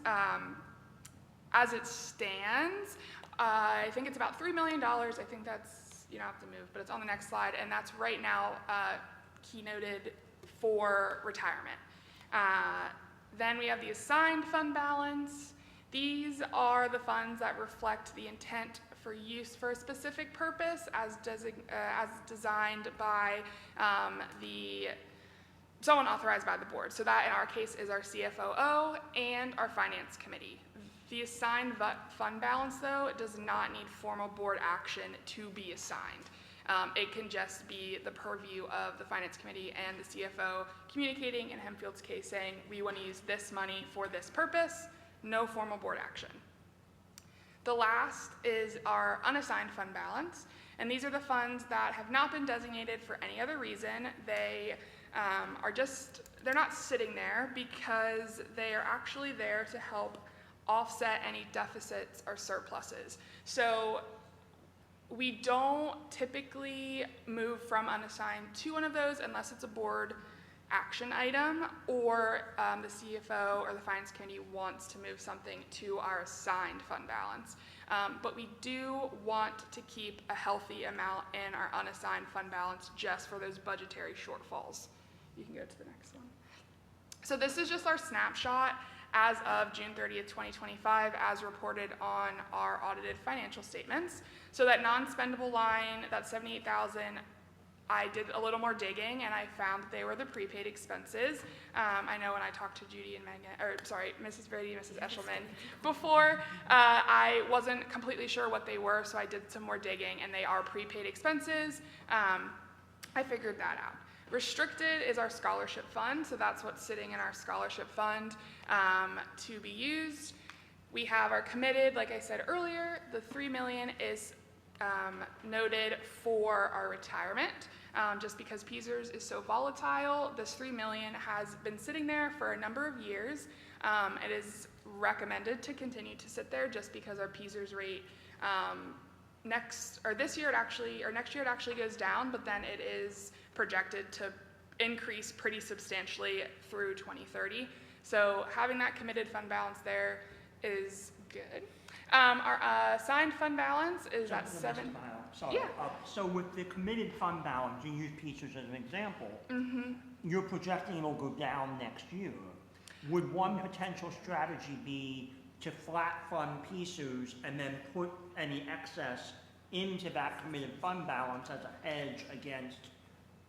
as it stands, I think it's about $3 million. I think that's, you don't have to move, but it's on the next slide, and that's right now keynoted for retirement. Then we have the assigned fund balance. These are the funds that reflect the intent for use for a specific purpose as designed by someone authorized by the board. So that in our case is our CFOO and our finance committee. The assigned fund balance, though, it does not need formal board action to be assigned. It can just be the purview of the finance committee and the CFO communicating, in Hempfield's case, saying we want to use this money for this purpose, no formal board action. The last is our unassigned fund balance, and these are the funds that have not been designated for any other reason. They they're not sitting there because they are actually there to help offset any deficits or surpluses. So we don't typically move from unassigned to one of those unless it's a board action item or the CFO or the finance committee wants to move something to our assigned fund balance. But we do want to keep a healthy amount in our unassigned fund balance just for those budgetary shortfalls. You can go to the next one. So this is just our snapshot as of June 30th, 2025, as reported on our audited financial statements. So that non-spendable line, that $78,000, I did a little more digging and I found that they were the prepaid expenses. I know when I talked to Judy and Mrs. Brady, Mrs. Eshelman before, I wasn't completely sure what they were, so I did some more digging, and they are prepaid expenses. I figured that out. Restricted is our scholarship fund, so that's what's sitting in our scholarship fund to be used. We have our committed, like I said earlier, the $3 million is noted for our retirement. Just because PSERS is so volatile, this $3 million has been sitting there for a number of years. It is recommended to continue to sit there just because our PSERS rate next year it actually goes down, but then it is projected to increase pretty substantially through 2030. So having that committed fund balance there is good. Our assigned fund balance is at $7. Sorry. Yeah. So with the committed fund balance, you use PSERS as an example, you're projecting it'll go down next year. Would one potential strategy be to flat fund PSERS and then put any excess into that committed fund balance as a hedge against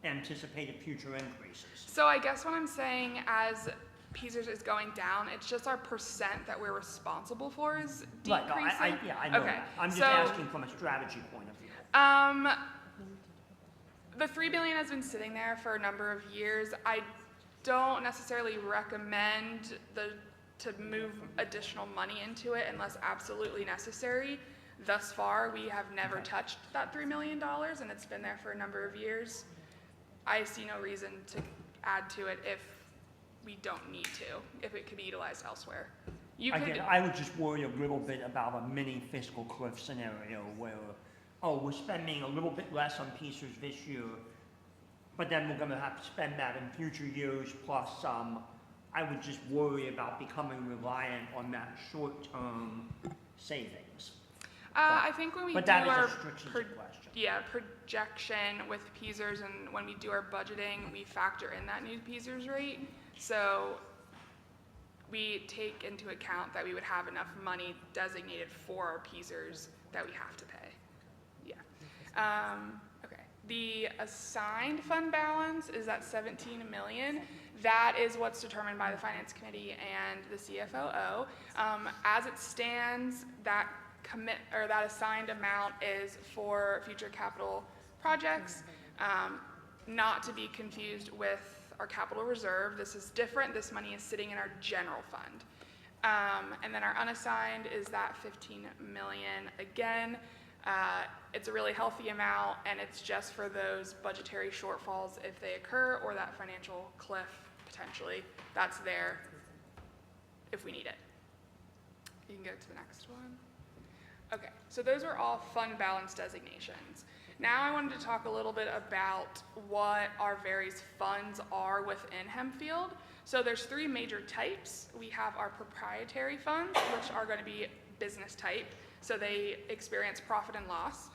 anticipated future increases? So I guess what I'm saying, as PSERS is going down, it's just our percent that we're responsible for is decreasing. Right, I know okay. that. I'm just asking from a strategy point of view. The $3 billion has been sitting there for a number of years. I don't necessarily recommend to move additional money into it unless absolutely necessary. Thus far, we have never touched that $3 million, and it's been there for a number of years. I see no reason to add to it if we don't need to, if it could be utilized elsewhere. I would just worry a little bit about a mini fiscal cliff scenario where, we're spending a little bit less on PSERS this year, but then we're going to have to spend that in future years plus some. I would just worry about becoming reliant on that short-term savings. I think when we do that our is a strategic question. Projection with PSERS, and when we do our budgeting, we factor in that new PSERS rate. So we take into account that we would have enough money designated for our PSERS that we have to pay. Yeah. Okay. The assigned fund balance is at 17 million. That is what's determined by the Finance Committee and the CFOO. As it stands, that that assigned amount is for future capital projects, not to be confused with our capital reserve. This is different. This money is sitting in our general fund. And then our unassigned is that 15 million. Again, it's a really healthy amount, and it's just for those budgetary shortfalls if they occur, or that financial cliff potentially. That's there if we need it. You can go to the next one. Okay, so those are all fund balance designations. Now I wanted to talk a little bit about what our various funds are within Hempfield. So there's 3 major types. We have our proprietary funds, which are going to be business type, so they experience profit and loss.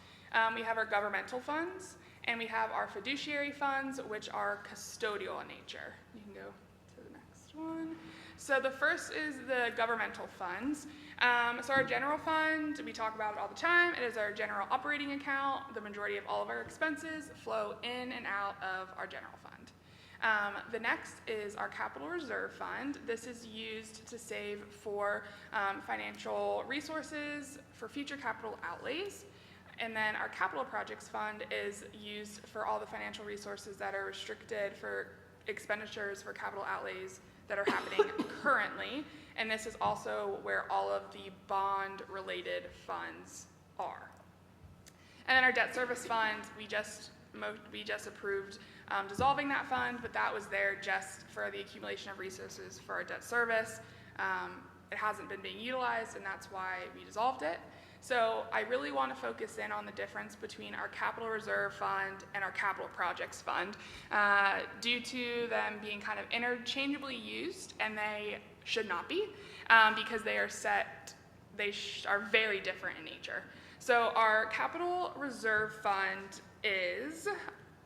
We have our governmental funds, and we have our fiduciary funds, which are custodial in nature. You can go to the next one. So the first is the governmental funds. So our general fund, we talk about it all the time. It is our general operating account. The majority of all of our expenses flow in and out of our general fund. The next is our capital reserve fund. This is used to save for financial resources for future capital outlays. And then our capital projects fund is used for all the financial resources that are restricted for expenditures for capital outlays that are happening currently. And this is also where all of the bond-related funds are. And then our debt service fund, we just approved dissolving that fund, but that was there just for the accumulation of resources for our debt service. It hasn't been being utilized, and that's why we dissolved it. So I really want to focus in on the difference between our capital reserve fund and our capital projects fund, due to them being kind of interchangeably used, and they should not be, because they are are very different in nature. So our capital reserve fund is,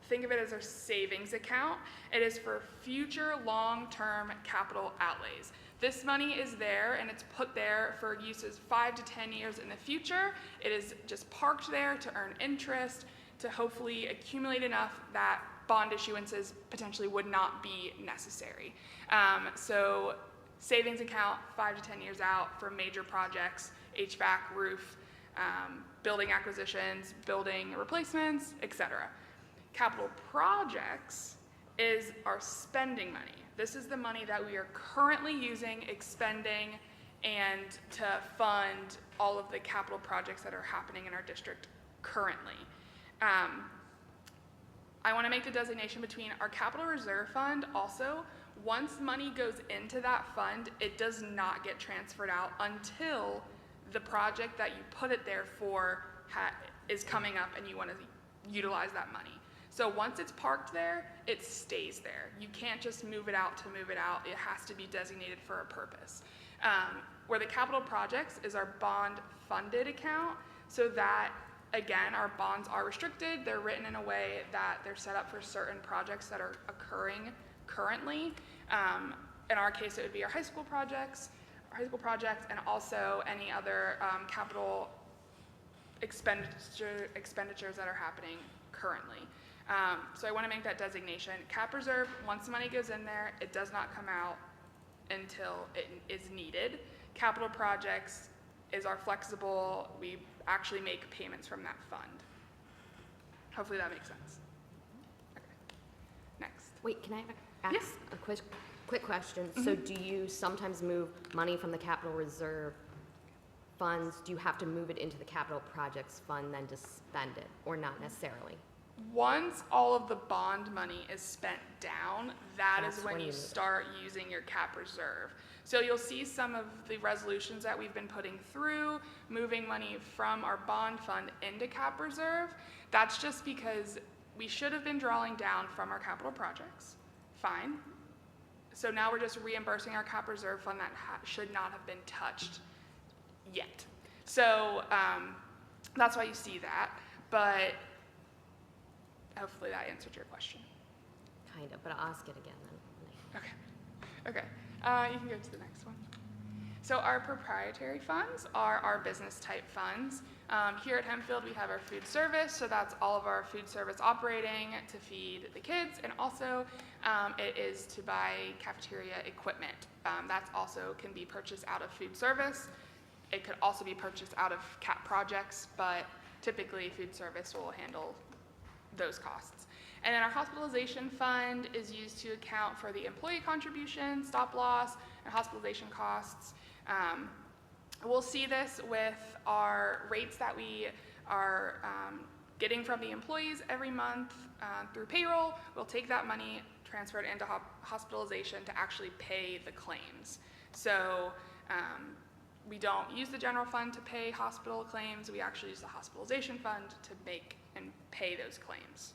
think of it as our savings account. It is for future long-term capital outlays. This money is there, and it's put there for uses 5 to 10 years in the future. It is just parked there to earn interest, to hopefully accumulate enough that bond issuances potentially would not be necessary. So savings account 5 to 10 years out for major projects, HVAC, roof, building acquisitions, building replacements, etc. Capital projects is our spending money. This is the money that we are currently using, expending, and to fund all of the capital projects that are happening in our district currently. I want to make the designation between our capital reserve fund also. Once money goes into that fund, it does not get transferred out until the project that you put it there for is coming up and you want to utilize that money. So once it's parked there, it stays there. You can't just move it out to move it out. It has to be designated for a purpose. Where the capital projects is our bond funded account, so that, again, our bonds are restricted. They're written in a way that they're set up for certain projects that are occurring currently. In our case, it would be our high school projects, and also any other capital expenditures that are happening currently. So I want to make that designation. Cap reserve, once the money goes in there, it does not come out until it is needed. Capital projects is our flexible, we actually make payments from that fund. Hopefully that makes sense. Okay. Next. Wait, can I ask a quick question? So do you sometimes move money from the capital reserve funds? Do you have to move it into the capital projects fund then to spend it, or not necessarily? Once all of the bond money is spent down, that's when you move it. start using your cap reserve. So you'll see some of the resolutions that we've been putting through, moving money from our bond fund into cap reserve. That's just because we should have been drawing down from our capital projects. Fine. So now we're just reimbursing our cap reserve fund that should not have been touched yet. So that's why you see that. But hopefully that answered your question. Kind of, but I'll ask it again then. Okay. You can go to the next one. So our proprietary funds are our business type funds. Here at Hempfield, we have our food service, so that's all of our food service operating to feed the kids, and also it is to buy cafeteria equipment. That also can be purchased out of food service. It could also be purchased out of CAP projects, but typically food service will handle those costs. And then our hospitalization fund is used to account for the employee contribution, stop loss, and hospitalization costs. We'll see this with our rates that we are getting from the employees every month through payroll. We'll take that money, transfer it into hospitalization to actually pay the claims. So we don't use the general fund to pay hospital claims. We actually use the hospitalization fund to make and pay those claims.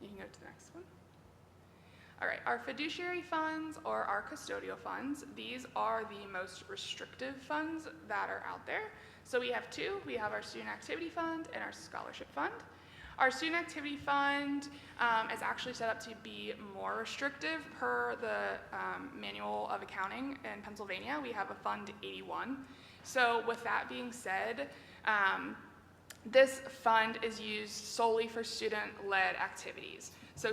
You can go to the next one. All right, our fiduciary funds or our custodial funds, these are the most restrictive funds that are out there. So we have two. We have our student activity fund and our scholarship fund. Our student activity fund is actually set up to be more restrictive per the Manual of Accounting in Pennsylvania. We have a Fund 81. So with that being said, this fund is used solely for student-led activities. So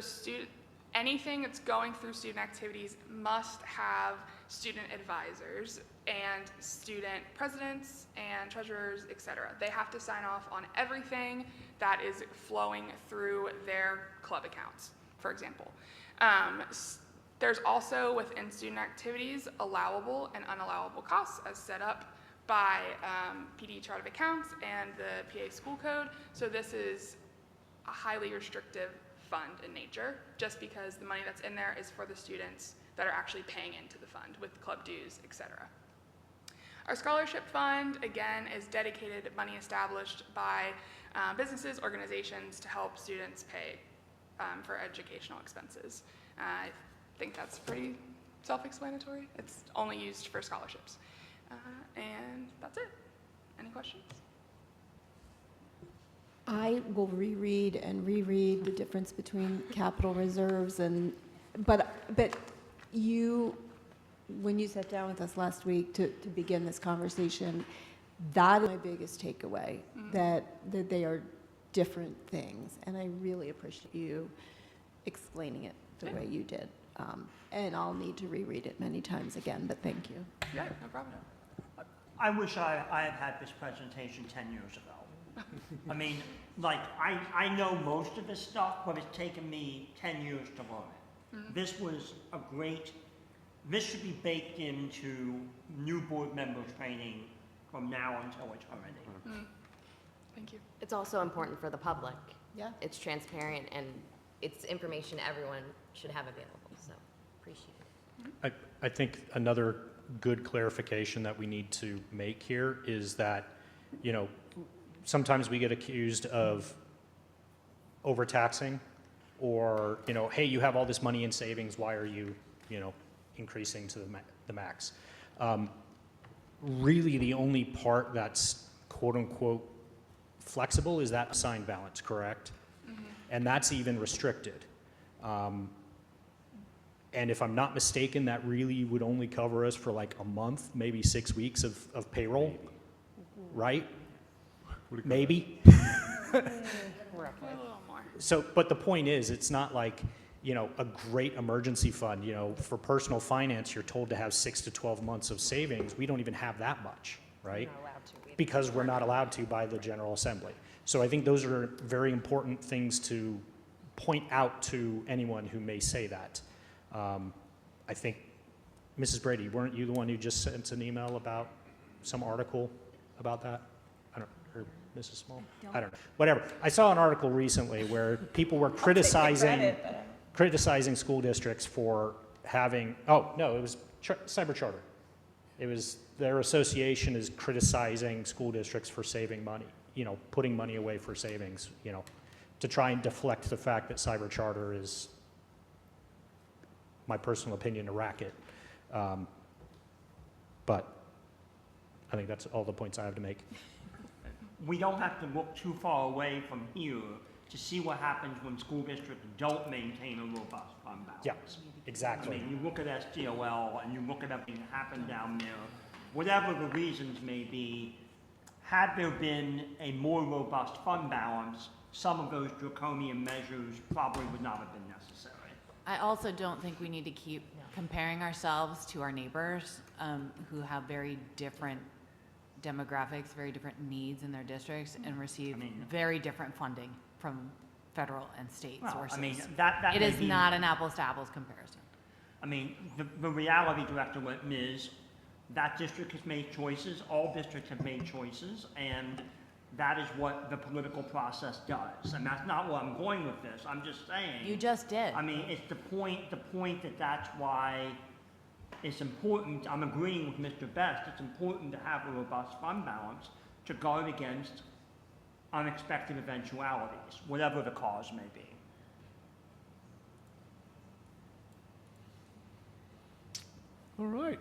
anything that's going through student activities must have student advisors and student presidents and treasurers, etc. They have to sign off on everything that is flowing through their club accounts, for example. There's also within student activities allowable and unallowable costs as set up by PD Chart of Accounts and the PA School Code. So this is a highly restrictive fund in nature, just because the money that's in there is for the students that are actually paying into the fund with club dues, etc. Our scholarship fund, again, is dedicated money established by businesses, organizations to help students pay for educational expenses. I think that's pretty self-explanatory. It's only used for scholarships. And that's it. Any questions? I will reread and reread the difference between capital reserves but you, when you sat down with us last week to begin this conversation, that is my biggest takeaway, that they are different things. And I really appreciate you explaining it the way you did. And I'll need to reread it many times again, but thank you. Yeah, no problem. I wish I had had this presentation 10 years ago. I mean, like, I know most of this stuff, but it's taken me 10 years to learn it. This was a great, this should be baked into new board member training from now until eternity. Thank you. It's also important for the public. Yeah. It's transparent and it's information everyone should have available, so appreciate it. I think another good clarification that we need to make here is that, you know, sometimes we get accused of overtaxing or, you know, hey, you have all this money in savings, why are you, you know, increasing to the max? Really the only part that's quote unquote flexible is that assigned balance, correct? And that's even restricted. And if I'm not mistaken, that really would only cover us for like a month, maybe 6 weeks of payroll, right? Maybe. A little more. So, but the point is, it's not like, you know, a great emergency fund. You know, for personal finance, you're told to have 6 to 12 months of savings. We don't even have that much, right? Not allowed to. Because we're not allowed to by the General Assembly. So I think those are very important things to point out to anyone who may say that. I think, Mrs. Brady, weren't you the one who just sent an email about some article about that? Or Mrs. Small? I don't know. Whatever. I saw an article recently where people were criticizing school districts for having, oh, no, it was Cyber Charter. It was their association is criticizing school districts for saving money, you know, putting money away for savings, you know, to try and deflect the fact that Cyber Charter is, my personal opinion, a racket. But I think that's all the points I have to make. We don't have to look too far away from here to see what happens when school districts don't maintain a robust fund balance. Yeah, exactly. I mean, you look at STOL and you look at everything that happened down there, whatever the reasons may be, had there been a more robust fund balance, some of those draconian measures probably would not have been necessary. I also don't think we need to keep comparing ourselves to our neighbors who have very different demographics, very different needs in their districts, and receive very different funding from federal and state Well, sources. I mean, that it may is be- not an apples to apples comparison. I mean, the reality, Director Linton, is that district has made choices, all districts have made choices, and that is what the political process does. And that's not where I'm going with this, I'm just saying. You just did. I mean, it's the point that that's why it's important, I'm agreeing with Mr. Best, it's important to have a robust fund balance to guard against unexpected eventualities, whatever the cause may be. All right.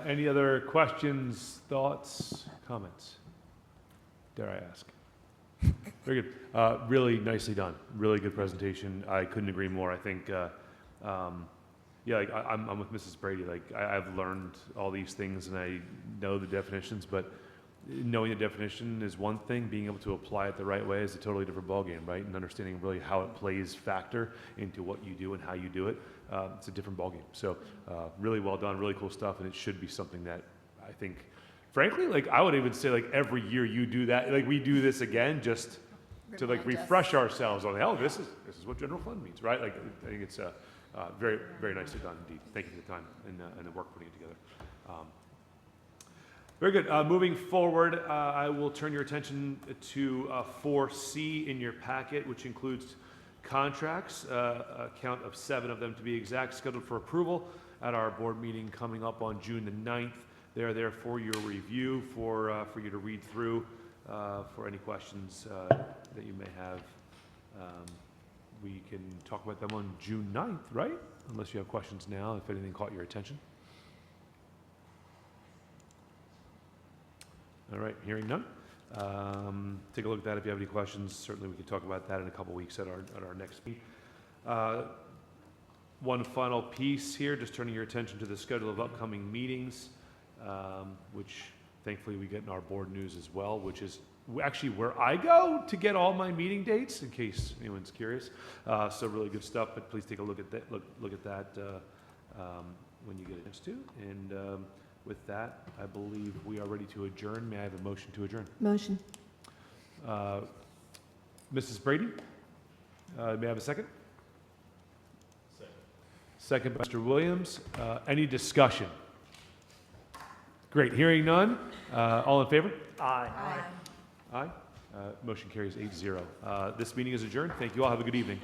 Any other questions, thoughts, comments? Dare I ask? Very good. Really nicely done. Really good presentation. I couldn't agree more. I think, yeah, like I'm with Mrs. Brady. Like I've learned all these things and I know the definitions, but knowing the definition is one thing. Being able to apply it the right way is a totally different ballgame, right? And understanding really how it plays factor into what you do and how you do it, it's a different ballgame. So really well done, really cool stuff, and it should be something that I think, frankly, like I would even say like every year you do that, like we do this again just to like refresh ourselves on, oh, this is what general fund means, right? Like I think it's very, very nicely done indeed. Thank you for the time and the work putting it together. Very good. Moving forward, I will turn your attention to 4C in your packet, which includes contracts, a count of 7 of them to be exact, scheduled for approval at our board meeting coming up on June the 9th. They are there for your review, for you to read through, for any questions that you may have. We can talk about them on June 9th, right? Unless you have questions now, if anything caught your attention. All right, hearing none. Take a look at that if you have any questions. Certainly we can talk about that in a couple weeks at our next meeting. One final piece here, just turning your attention to the schedule of upcoming meetings, which thankfully we get in our board news as well, which is actually where I go to get all my meeting dates, in case anyone's curious. So really good stuff, but please take a look at that, look at that when you get a chance to. And with that, I believe we are ready to adjourn. May I have a motion to adjourn? Motion. Mrs. Brady, may I have a second? Second by Mr. Williams. Any discussion? Great. Hearing none. All in favor? Aye. Aye. Motion carries 8-0. This meeting is adjourned. Thank you all. Have a good evening.